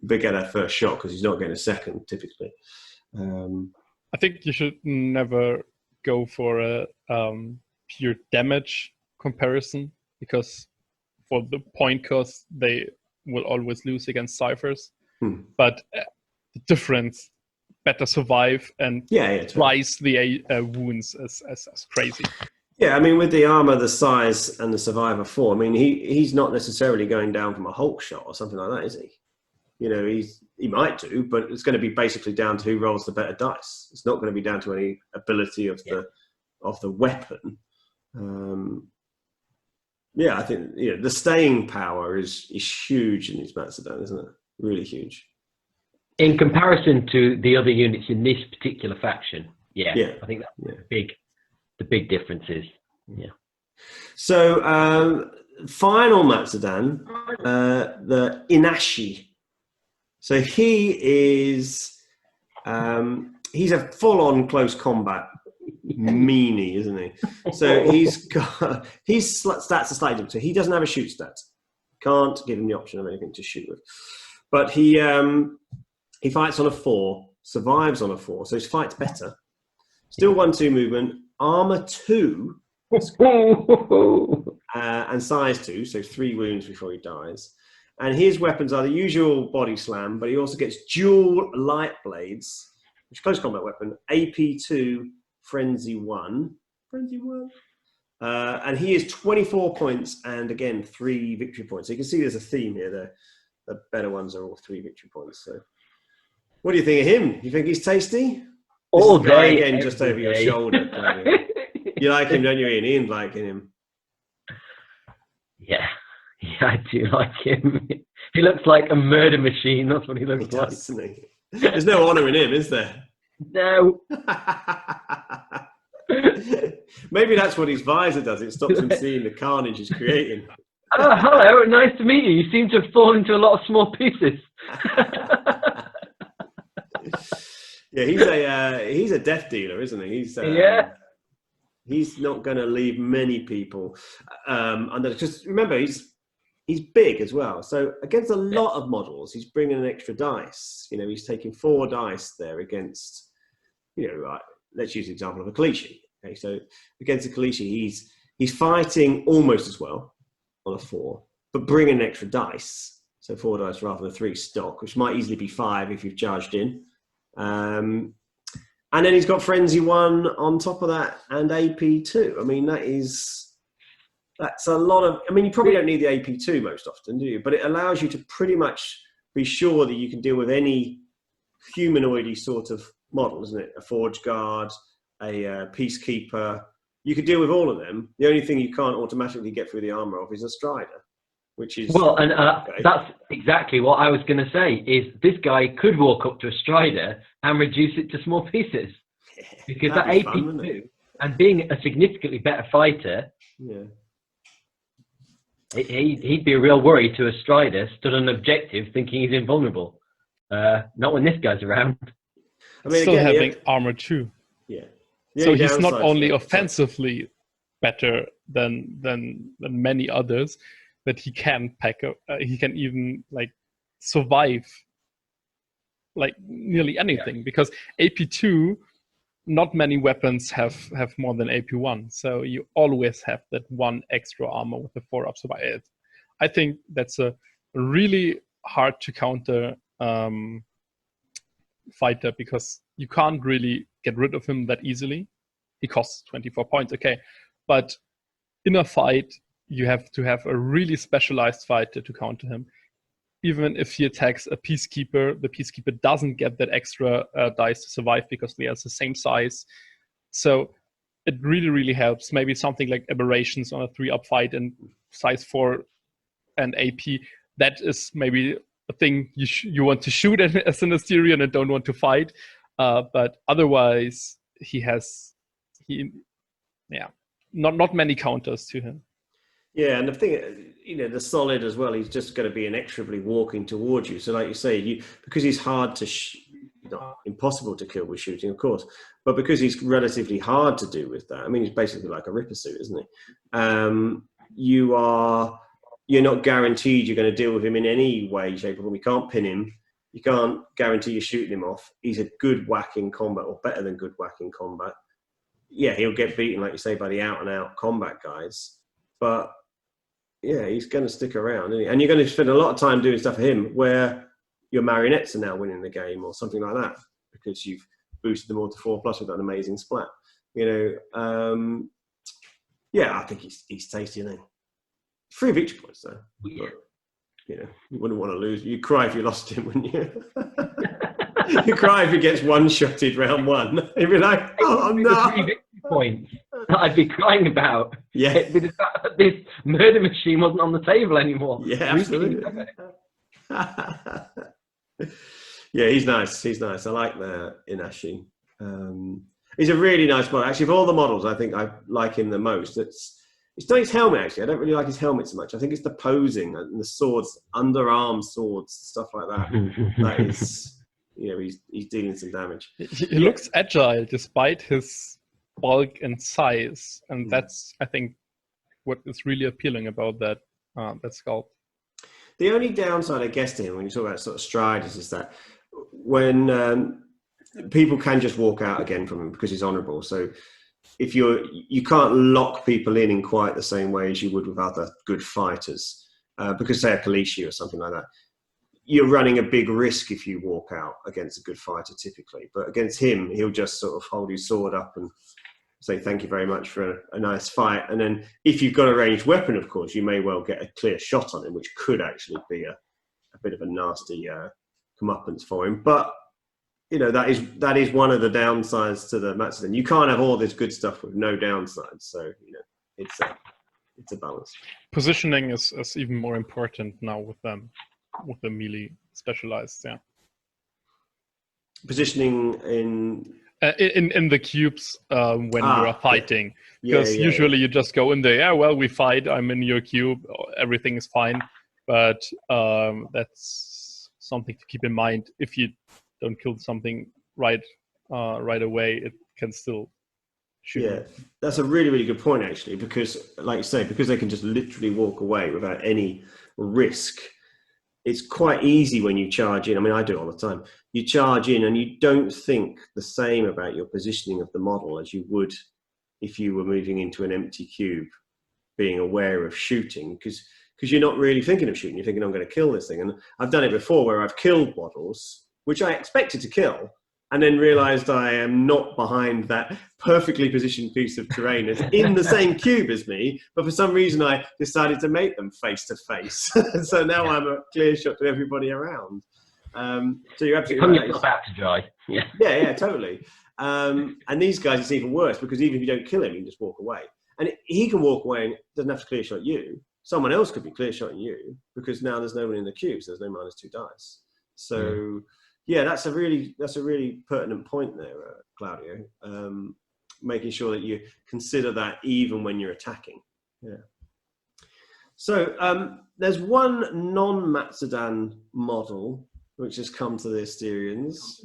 Speaker 1: get that first shot because he's not getting a second typically.
Speaker 3: I think you should never go for a pure damage comparison, because for the point cost they will always lose against ciphers. But the difference, better survive and rise the wounds as crazy.
Speaker 1: Yeah, I mean, with the armor, the size, and the survivor 4, I mean, he's not necessarily going down from a Hulk shot or something like that, is he? He might do, but it's going to be basically down to who rolls the better dice. It's not going to be down to any ability of the weapon. I think the staying power is huge in these Matsudan, isn't it? Really huge.
Speaker 2: In comparison to the other units in this particular faction, I think that's the big difference is.
Speaker 1: So final Matsudan, the Inashi. So he is he's a full-on close combat meanie, isn't he? So his stats are slightly different. So he doesn't have a shoot stat. Can't give him the option of anything to shoot with. But he He fights on a 4, survives on a 4, so his fight's better. Still 1/2 movement, armor 2, and size 2, so 3 wounds before he dies. And his weapons are the usual body slam, but he also gets dual light blades, which is a close combat weapon, AP2, Frenzy 1. And he is 24 points and again 3 victory points. So you can see there's a theme here. The better ones are all 3 victory points. So what do you think of him? You think he's tasty?
Speaker 2: All day,
Speaker 1: again, just over your shoulder. You like him, don't you, Ian? Ian's liking him.
Speaker 2: Yeah, I do like him. He looks like a murder machine. That's what he looks like.
Speaker 1: Doesn't he? There's no honour in him, is there?
Speaker 2: No.
Speaker 1: Maybe that's what his visor does. It stops him seeing the carnage he's creating.
Speaker 2: Oh, hello. Nice to meet you. You seem to have fallen into a lot of small pieces.
Speaker 1: Yeah, he's a death dealer, isn't he? He's not going to leave many people under. Because remember, he's big as well. So against a lot of models, he's bringing an extra dice. You know, he's taking 4 dice there against. You know, let's use the example of a Kalishi. Okay, so against a Kalishi, he's fighting almost as well on a 4, but bringing an extra dice. So 4 dice rather than 3 stock, which might easily be 5 if you've charged in. And then he's got Frenzy 1 on top of that and AP2. I mean, that's a lot of, I mean, you probably don't need the AP2 most often, do you? But it allows you to pretty much be sure that you can deal with any humanoidy sort of model, isn't it? A Forge Guard, a Peacekeeper. You could deal with all of them. The only thing you can't automatically get through the armor of is a Strider, which is...
Speaker 2: Well, and
Speaker 1: okay.
Speaker 2: That's exactly what I was going to say, is this guy could walk up to a Strider and reduce it to small pieces. Because that AP2, and being a significantly better fighter, he'd be a real worry to a Strider stood on an objective thinking he's invulnerable. Not when this guy's around.
Speaker 1: I mean,
Speaker 3: still having armor 2.
Speaker 1: Yeah.
Speaker 3: So he's not only offensively better than many others, but he can he can even like survive like nearly anything, because AP2, not many weapons have more than AP1, so you always have that 1 extra armor with the 4 up survival. I think that's a really hard to counter fighter, because you can't really get rid of him that easily. He costs 24 points, okay, but in a fight you have to have a really specialized fighter to counter him. Even if he attacks a Peacekeeper, the Peacekeeper doesn't get that extra dice to survive because they are the same size. So it really helps. Maybe something like Aberrations on a 3-up fight and size 4 and AP. That is maybe a thing you want to shoot as an Asterian and don't want to fight. But otherwise, not many counters to him.
Speaker 1: Yeah, and the thing, you know, the solid as well, he's just going to be inexorably walking towards you. So like you say, because he's hard to, not impossible to kill with shooting, of course, but because he's relatively hard to do with that, I mean, he's basically like a Ripper suit, isn't he? You're not guaranteed you're going to deal with him in any way, shape, or form. You can't pin him. You can't guarantee you're shooting him off. He's a good whack in combat, or better than good whack in combat. Yeah, he'll get beaten, like you say, by the out-and-out combat guys. But yeah, he's going to stick around, isn't he? And you're going to spend a lot of time doing stuff for him where your marionettes are now winning the game or something like that, because you've boosted them all to 4+ with that amazing splat. You know, yeah, I think he's tasty, isn't he? 3 victory points, though.
Speaker 2: Yeah.
Speaker 1: But, you know, you wouldn't want to lose. You'd cry if you lost him, wouldn't you? You'd cry if he gets one-shotted round 1. You'd be like, oh, no.
Speaker 2: 3 victory points that I'd be crying about.
Speaker 1: Yeah.
Speaker 2: This murder machine wasn't on the table anymore.
Speaker 1: Yeah, absolutely. Yeah, he's nice. He's nice. I like the Inashi. He's a really nice model. Actually, of all the models, I think I like him the most. It's not his helmet, actually. I don't really like his helmet so much. I think it's the posing and the swords, underarm swords, stuff like that. That is, you know, he's dealing some damage.
Speaker 3: He looks agile despite his bulk and size, and that's, I think, what is really appealing about that sculpt.
Speaker 1: The only downside, I guess, to him when you talk about sort of striders is that when people can just walk out again from him because he's honourable. So if you can't lock people in quite the same way as you would with other good fighters, because say a Kalishi or something like that, you're running a big risk if you walk out against a good fighter typically. But against him, he'll just sort of hold his sword up and say thank you very much for a nice fight. And then if you've got a ranged weapon, of course, you may well get a clear shot on him, which could actually be a bit of a nasty comeuppance for him. But you know, that is one of the downsides to the Matsudan. You can't have all this good stuff with no downsides. So, you know, it's a balance.
Speaker 3: Positioning is even more important now with the melee specialized, yeah.
Speaker 1: Positioning in
Speaker 3: the cubes when you are fighting.
Speaker 1: Yeah.
Speaker 3: Because usually you just go in there, yeah, well, we fight, I'm in your cube, everything is fine. But that's something to keep in mind. If you don't kill something right away, it can still shoot.
Speaker 1: Yeah, that's a really, really good point, actually, because, like you say, because they can just literally walk away without any risk, it's quite easy when you charge in. I mean, I do it all the time. You charge in and you don't think the same about your positioning of the model as you would if you were moving into an empty cube, being aware of shooting, because you're not really thinking of shooting. You're thinking, I'm going to kill this thing. And I've done it before where I've killed models, which I expected to kill, and then realized I am not behind that perfectly positioned piece of terrain that's in the same cube as me, but for some reason I decided to make them face to face. So now I'm a clear shot to everybody around. So you're absolutely right.
Speaker 2: Yourself out to dry.
Speaker 1: Yeah, totally. And these guys, it's even worse, because even if you don't kill him, you can just walk away. And he can walk away and doesn't have to clear shot you. Someone else could be clear shotting you, because now there's no one in the cube, so there's no -2 dice. So yeah, that's a really pertinent point there, Claudio. Making sure that you consider that even when you're attacking. Yeah. So there's one non-Matsudan model which has come to the Asterians.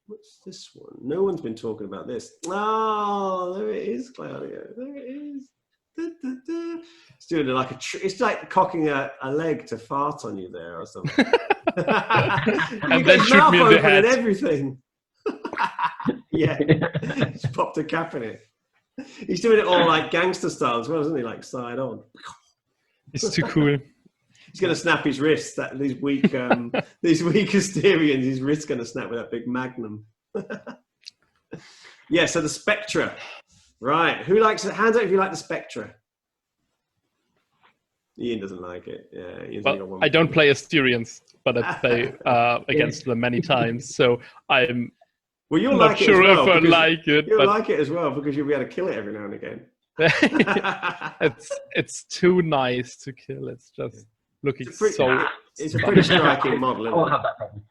Speaker 1: What's this one? No one's been talking about this. Oh, there it is, Claudio. There it is. It's doing like it's like cocking a leg to fart on you there or something.
Speaker 3: And then shoot me in the head.
Speaker 1: And everything. Yeah, he's popped a cap in it. He's doing it all like gangster style as well, isn't he? Like side on.
Speaker 3: It's too cool.
Speaker 1: He's going to snap his wrist. These weak Asterians, his wrist's going to snap with that big magnum. Yeah. So the Spectra. Right, who likes it? Hands up if you like the Spectra. Ian doesn't like it. Yeah,
Speaker 3: well, I don't play Asterians, but I play against them many times, so I'm
Speaker 1: you'll
Speaker 3: not
Speaker 1: like
Speaker 3: sure
Speaker 1: it as well,
Speaker 3: if I like it.
Speaker 1: You'll like it as well because you'll be able to kill it every now and again.
Speaker 3: It's too nice to kill. It's just looking it's
Speaker 1: a pretty striking model. Isn't
Speaker 2: I won't have that problem.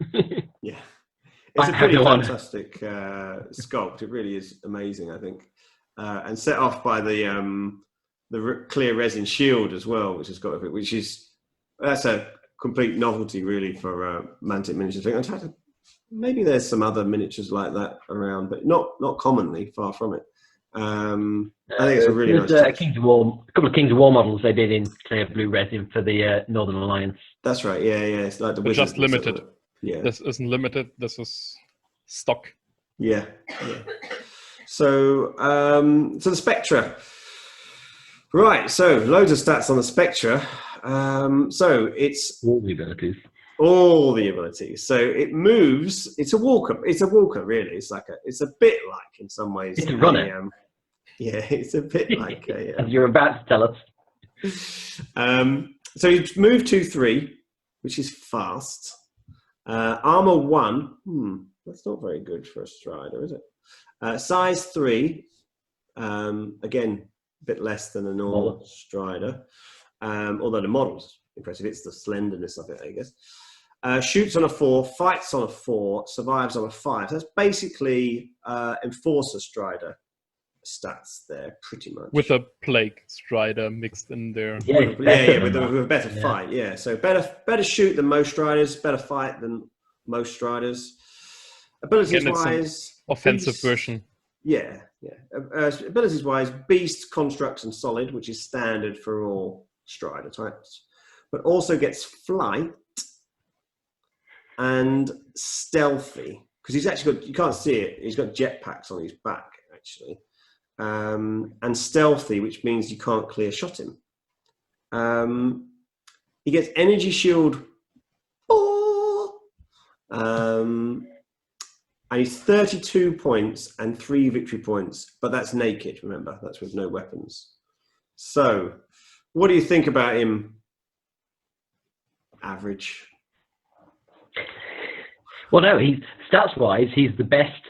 Speaker 1: Yeah, it's a pretty fantastic sculpt. It really is amazing, I think. And set off by the clear resin shield as well, which has got that's a complete novelty really for Mantic miniatures. In fact, maybe there's some other miniatures like that around, but not commonly. Far from it. I think it's a really nice.
Speaker 2: A couple of Kings of War models they did in clear blue resin for the Northern Alliance.
Speaker 1: That's right. Yeah. It's like the
Speaker 3: just limited.
Speaker 1: Yeah.
Speaker 3: This isn't limited. This is stock.
Speaker 1: Yeah. So, so the Spectra. Right, so loads of stats on the Spectra. So it's
Speaker 2: all the abilities.
Speaker 1: All the abilities. So it moves. It's a walker. It's a walker, really. It's a bit like in some ways.
Speaker 2: It's a runner.
Speaker 1: Yeah, it's a bit like a.
Speaker 2: As you're about to tell us.
Speaker 1: So you move 2/3, which is fast. Armor 1. That's not very good for a Strider, is it? Size 3, again, a bit less than a normal Strider, although the model's impressive. It's the slenderness of it, I guess. Shoots on a 4, fights on a 4, survives on a 5. That's basically Enforcer Strider stats there, pretty much.
Speaker 3: With a Plague Strider mixed in there.
Speaker 1: Yeah, with a better fight, yeah. So better shoot than most Striders, better fight than most Striders. Abilities-wise...
Speaker 3: offensive version.
Speaker 1: Yeah. Abilities-wise, Beast, Construct, and Solid, which is standard for all Strider types, but also gets Flight and stealthy, because he's actually got, you can't see it, he's got jetpacks on his back actually, and stealthy, which means you can't clear shot him. He gets energy shield 4, and he's 32 points and 3 victory points, but that's naked, remember, that's with no weapons. So what do you think about him? Average.
Speaker 2: Well, no, he's stats-wise, he's the best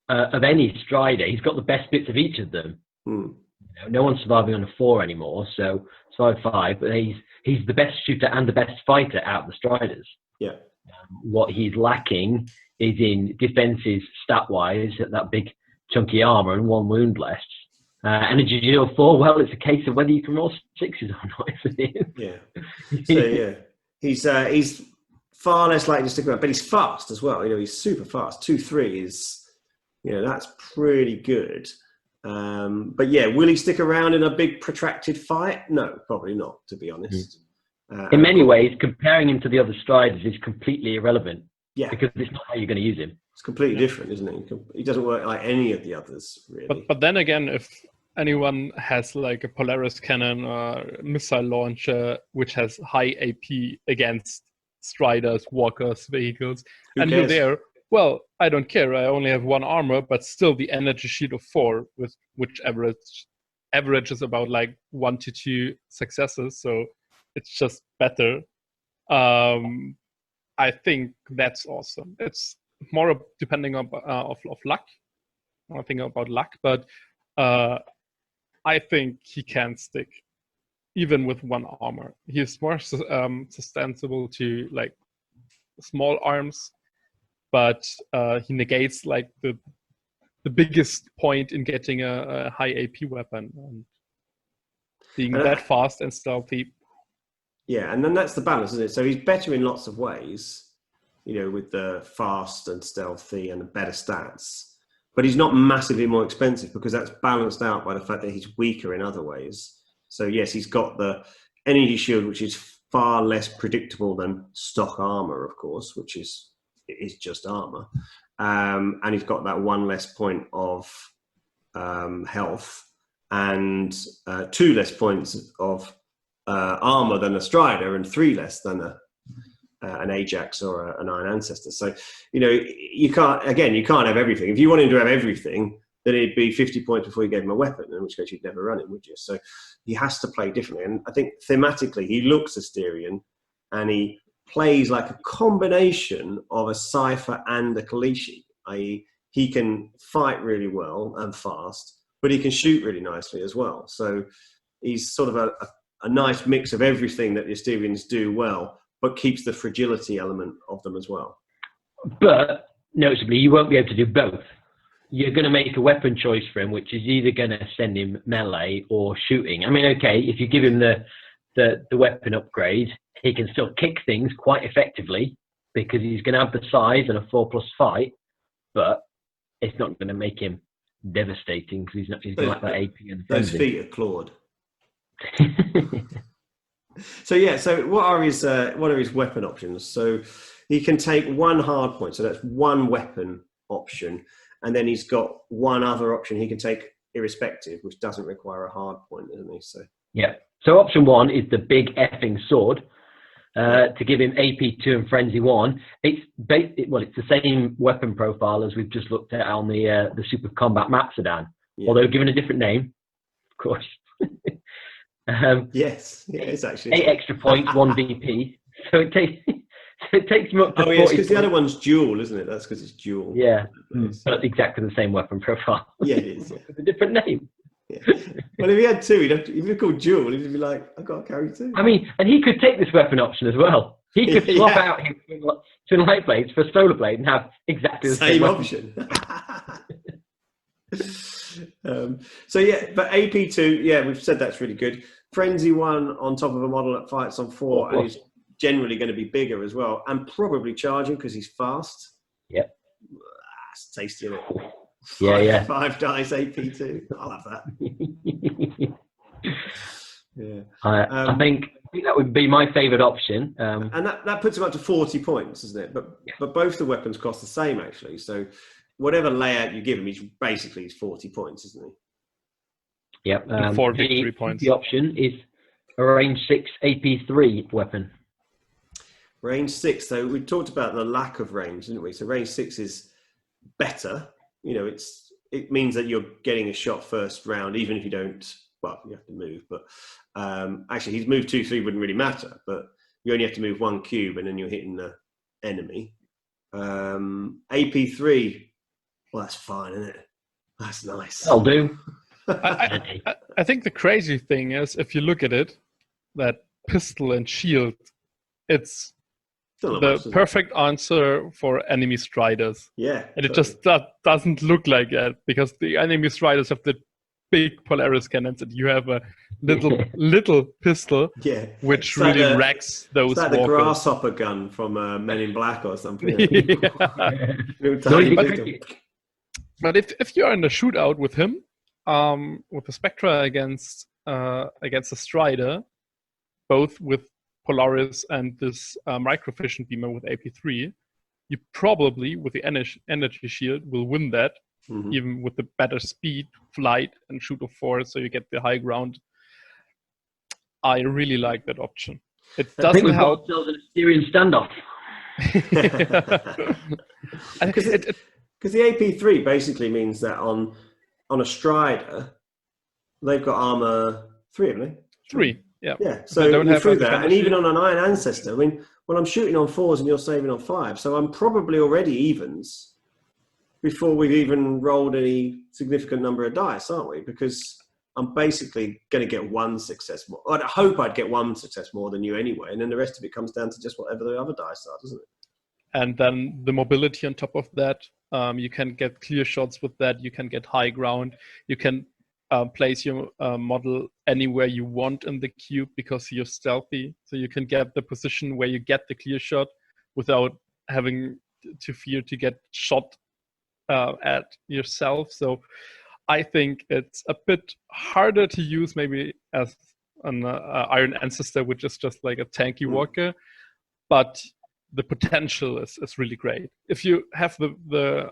Speaker 2: of any Strider. He's got the best bits of each of them. No one's surviving on a 4 anymore, so survive 5. But he's the best shooter and the best fighter out of the Striders.
Speaker 1: Yeah.
Speaker 2: What he's lacking is in defenses, stat-wise, that big chunky armor and 1 wound less. Energy shield 4. Well, it's a case of whether you can roll 6s or not.
Speaker 1: Yeah. So yeah, he's far less likely to stick around, but he's fast as well. You know, he's super fast. 2-3 is, you know, that's pretty good. But yeah, will he stick around in a big protracted fight? No, probably not, to be honest.
Speaker 2: In many ways, comparing him to the other Striders is completely irrelevant.
Speaker 1: Yeah.
Speaker 2: Because it's not how you're going to use him.
Speaker 1: It's completely different, isn't it? He doesn't work like any of the others, really.
Speaker 3: But then again, if anyone has like a Polaris cannon or missile launcher, which has high AP against Striders, walkers, vehicles, and you're there, well, I don't care. I only have 1 armor, but still the energy shield of 4, with which averages about like 1 to 2 successes. So it's just better. I think that's awesome. It's more depending on of luck. I think about luck, but I think he can stick even with 1 armor. He's more sustainable to like small arms, but he negates like the biggest point in getting a high AP weapon and being that fast and stealthy.
Speaker 1: Yeah, and then that's the balance, isn't it? So he's better in lots of ways, you know, with the fast and stealthy and the better stats. But he's not massively more expensive because that's balanced out by the fact that he's weaker in other ways. So yes, he's got the energy shield, which is far less predictable than stock armor, of course, which is just armor. And he's got that 1 less point of health and 2 less points of armor than a Strider and 3 less than an Ajax or an Iron Ancestor. So, you know, you can't have everything. If you want him to have everything, then it'd be 50 points before you gave him a weapon, in which case you'd never run him, would you? So he has to play differently. And I think thematically, he looks Asterian and he plays like a combination of a Cypher and a Kalishi, i.e. he can fight really well and fast, but he can shoot really nicely as well. So he's sort of a nice mix of everything that the Asterians do well, but keeps the fragility element of them as well. But
Speaker 2: noticeably, you won't be able to do both. You're going to make a weapon choice for him, which is either going to send him melee or shooting. I mean, okay, if you give him the weapon upgrade, he can still kick things quite effectively because he's going to have the size and a 4+ fight, but it's not going to make him devastating because he's going to like that AP and
Speaker 1: those feet are clawed. So yeah, so what are his weapon options? So he can take 1 hard point, so that's 1 weapon option, and then he's got 1 other option he can take irrespective, which doesn't require a hard point, isn't he? So
Speaker 2: yeah. So option 1 is the big effing sword to give him AP 2 and Frenzy 1. It's the same weapon profile as we've just looked at on the Super Combat Matsudan, although given a different name, of course.
Speaker 1: Yes, it's actually
Speaker 2: 8 extra points, 1 VP. So it takes him up to 40
Speaker 1: because the other one's dual, isn't it? That's because it's dual.
Speaker 2: Yeah, but exactly the same weapon profile.
Speaker 1: Yeah, it is. Yeah.
Speaker 2: With a different name.
Speaker 1: Yeah. Well, if he had 2, if he'd be called dual, he'd be like, I've got to carry 2.
Speaker 2: I mean, and he could take this weapon option as well. He could swap out his twin light blades for a solar blade and have exactly the same
Speaker 1: option. So yeah, but AP2, yeah, we've said that's really good. Frenzy 1 on top of a model that fights on 4, and he's generally going to be bigger as well, and probably charging because he's fast.
Speaker 2: Yep.
Speaker 1: It's tasty, isn't it?
Speaker 2: Yeah.
Speaker 1: 5 dice AP2. I'll have that. Yeah.
Speaker 2: I think think that would be my favourite option.
Speaker 1: And that puts him up to 40 points, doesn't it? But both the weapons cost the same, actually. So whatever layout you give him, he's 40 points, isn't he?
Speaker 2: Yep.
Speaker 3: 4 victory points.
Speaker 2: The option is a range 6 AP3 weapon.
Speaker 1: Range 6, so we talked about the lack of range, didn't we? So range 6 is better. You know, it means that you're getting a shot first round, even if you don't. Well, you have to move, but actually, he's moved 2-3 wouldn't really matter. But you only have to move 1 cube, and then you're hitting the enemy. AP3, well, that's fine, isn't it? That's nice.
Speaker 2: That'll do.
Speaker 3: I think the crazy thing is, if you look at it, that pistol and shield, it's the perfect answer for enemy striders.
Speaker 1: Yeah.
Speaker 3: And it just doesn't look like that, because the enemy striders have the big Polaris cannons, and you have a little pistol, which really wrecks those.
Speaker 1: It's like
Speaker 3: walkers.
Speaker 1: the grasshopper gun from Men in Black or something.
Speaker 3: But if you're in a shootout with him, with the Spectra against a Strider, both with Polaris and this microfission beamer with AP3, you probably, with the energy shield, will win that. Mm-hmm. Even with the better speed, flight, and shoot of force, so you get the high ground. I really like that option. It doesn't help.
Speaker 2: An Asterian standoff.
Speaker 1: Because the AP3 basically means that on a Strider, they've got armor 3, haven't they?
Speaker 3: 3, yeah.
Speaker 1: Yeah, so you're through that, and even on an Iron Ancestor, I mean, when I'm shooting on 4s and you're saving on 5, so I'm probably already evens before we've even rolled any significant number of dice, aren't we? Because I'm basically going to get 1 success more. I'd hope I'd get 1 success more than you anyway, and then the rest of it comes down to just whatever the other dice are, doesn't it?
Speaker 3: And then the mobility on top of that, you can get clear shots with that. You can get high ground. You can place your model anywhere you want in the cube because you're stealthy. So you can get the position where you get the clear shot without having to fear to get shot at yourself. So I think it's a bit harder to use maybe as an Iron Ancestor, which is just like a tanky walker, but the potential is really great. If you have the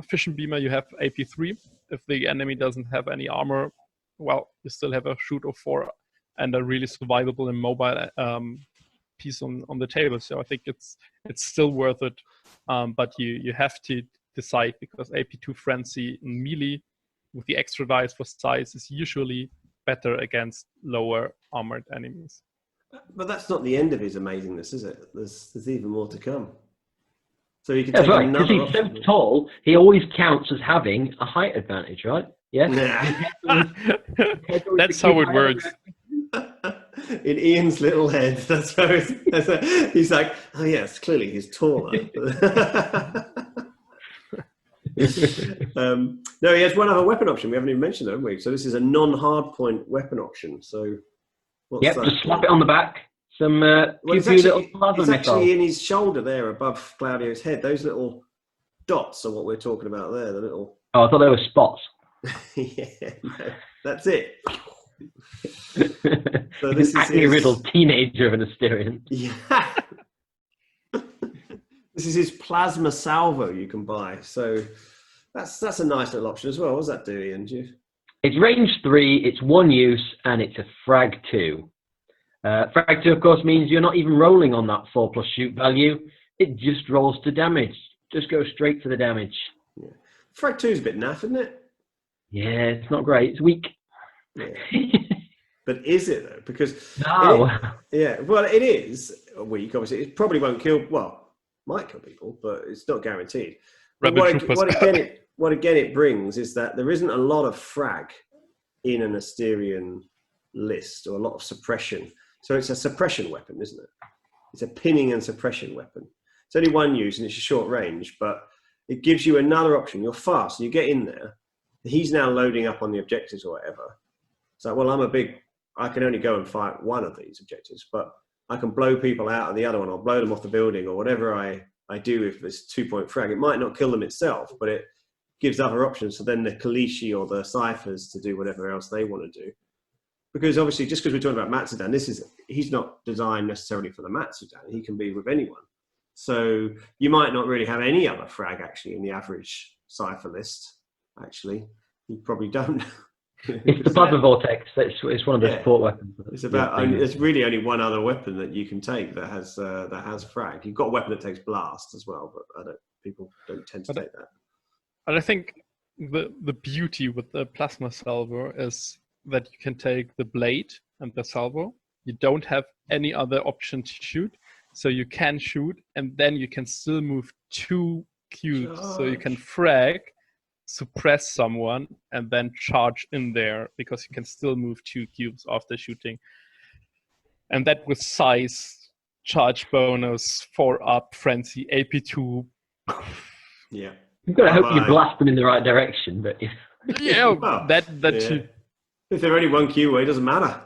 Speaker 3: fission beamer, you have AP3. If the enemy doesn't have any armor, well, you still have a shoot of 4 and a really survivable and mobile piece on the table. So I think it's still worth it, but you have to decide, because AP2 Frenzy in melee with the extra dice for size is usually better against lower armored enemies.
Speaker 1: But that's not the end of his amazingness, is it? There's even more to come. So you can take another
Speaker 2: because he's so tall, he always counts as having a height advantage, right? Yeah.
Speaker 3: That's how it works.
Speaker 1: In Ian's little head, that's how he's like, oh yes, clearly he's taller. No, he has one other weapon option. We haven't even mentioned it, have we? So this is a non-hardpoint weapon option. So
Speaker 2: just slap it on the back. Some
Speaker 1: it's actually in his shoulder there, above Claudio's head. Those little dots are what we're talking about there. The little.
Speaker 2: Oh, I thought they were spots.
Speaker 1: Yeah, no, that's it.
Speaker 2: So this is acne-riddled teenager of an Asterian.
Speaker 1: Yeah. This is his plasma salvo you can buy. So that's a nice little option as well. What does that do, Ian?
Speaker 2: It's range 3, it's 1 use, and it's a frag 2. Frag 2, of course, means you're not even rolling on that 4+ shoot value. It just rolls to damage. Just go straight for the damage.
Speaker 1: Yeah. Frag 2 is a bit naff, isn't it?
Speaker 2: Yeah, it's not great. It's weak.
Speaker 1: Yeah. But is it, though? Because
Speaker 2: no.
Speaker 1: It is weak, obviously. It probably won't kill, might kill people, but it's not guaranteed. What again it brings is that there isn't a lot of frag in an Asterian list, or a lot of suppression. So it's a suppression weapon, isn't it? It's a pinning and suppression weapon. It's only 1 use and it's a short range, but it gives you another option. You're fast, you get in there. He's now loading up on the objectives or whatever. So, I can only go and fight one of these objectives, but I can blow people out of the other one, or blow them off the building, or whatever I do if it's 2-point frag. It might not kill them itself, but it gives other options for then the Kalishi or the Ciphers to do whatever else they want to do. because obviously just because we're talking about Matsudan, he's not designed necessarily for the Matsudan. He can be with anyone. So you might not really have any other frag actually in the average cipher list. Actually, you probably don't.
Speaker 2: It's the plasma vortex. It's one of the support weapons.
Speaker 1: There's really only one other weapon that you can take that has frag. You've got a weapon that takes blast as well, but people don't tend to take that.
Speaker 3: And I think the beauty with the plasma salvo is that you can take the blade and the salvo. You don't have any other option to shoot, so you can shoot, and then you can still move 2 cubes, so you can frag, suppress someone, and then charge in there, because you can still move 2 cubes after shooting. And that with size, charge bonus, 4-up, frenzy, AP2.
Speaker 1: Yeah.
Speaker 2: You've got to hope you blast them in the right direction, but
Speaker 3: yeah, well, that too.
Speaker 1: If they're only 1 cube away, it doesn't matter.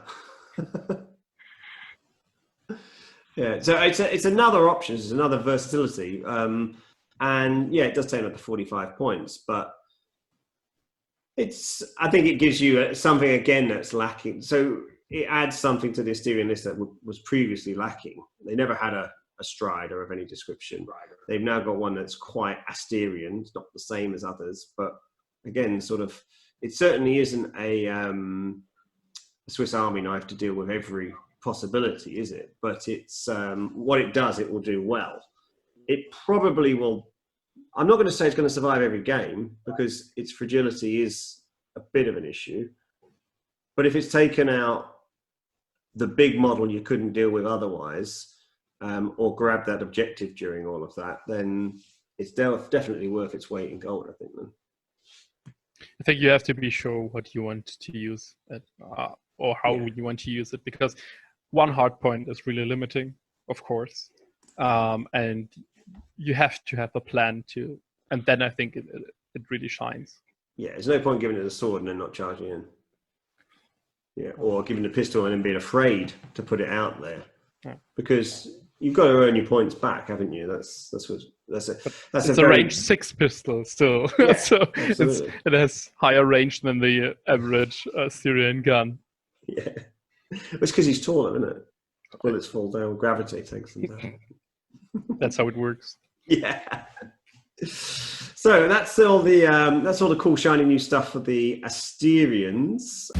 Speaker 1: Yeah, so it's another option, it's another versatility, and yeah, it does take up to 45 points, but I think it gives you something again that's lacking. So it adds something to the Asterian list that was previously lacking. They never had a Strider of any description. They've now got one that's quite Asterian. It's not the same as others, but again, sort of, it certainly isn't a Swiss Army knife to deal with every possibility, is it? But it's what it does, it will do well. It probably will. I'm not going to say it's going to survive every game, because its fragility is a bit of an issue. But if it's taken out the big model you couldn't deal with otherwise, or grab that objective during all of that, then it's definitely worth its weight in gold, I think. Then
Speaker 3: I think you have to be sure what you want to use it, or how you want to use it, because one hard point is really limiting, of course, and you have to have a plan to, and then I think it really shines.
Speaker 1: Yeah, there's no point giving it a sword and then not charging in. Yeah, or giving a pistol and then being afraid to put it out there, because you've got to earn your points back, haven't you? That's a
Speaker 3: range 6 pistol still,
Speaker 1: yeah,
Speaker 3: so it has higher range than the average Syrian gun.
Speaker 1: Yeah, it's because he's taller, isn't it? Bullets fall down, gravity takes them down.
Speaker 3: That's how it works.
Speaker 1: Yeah. So that's all the cool shiny new stuff for the Asterians.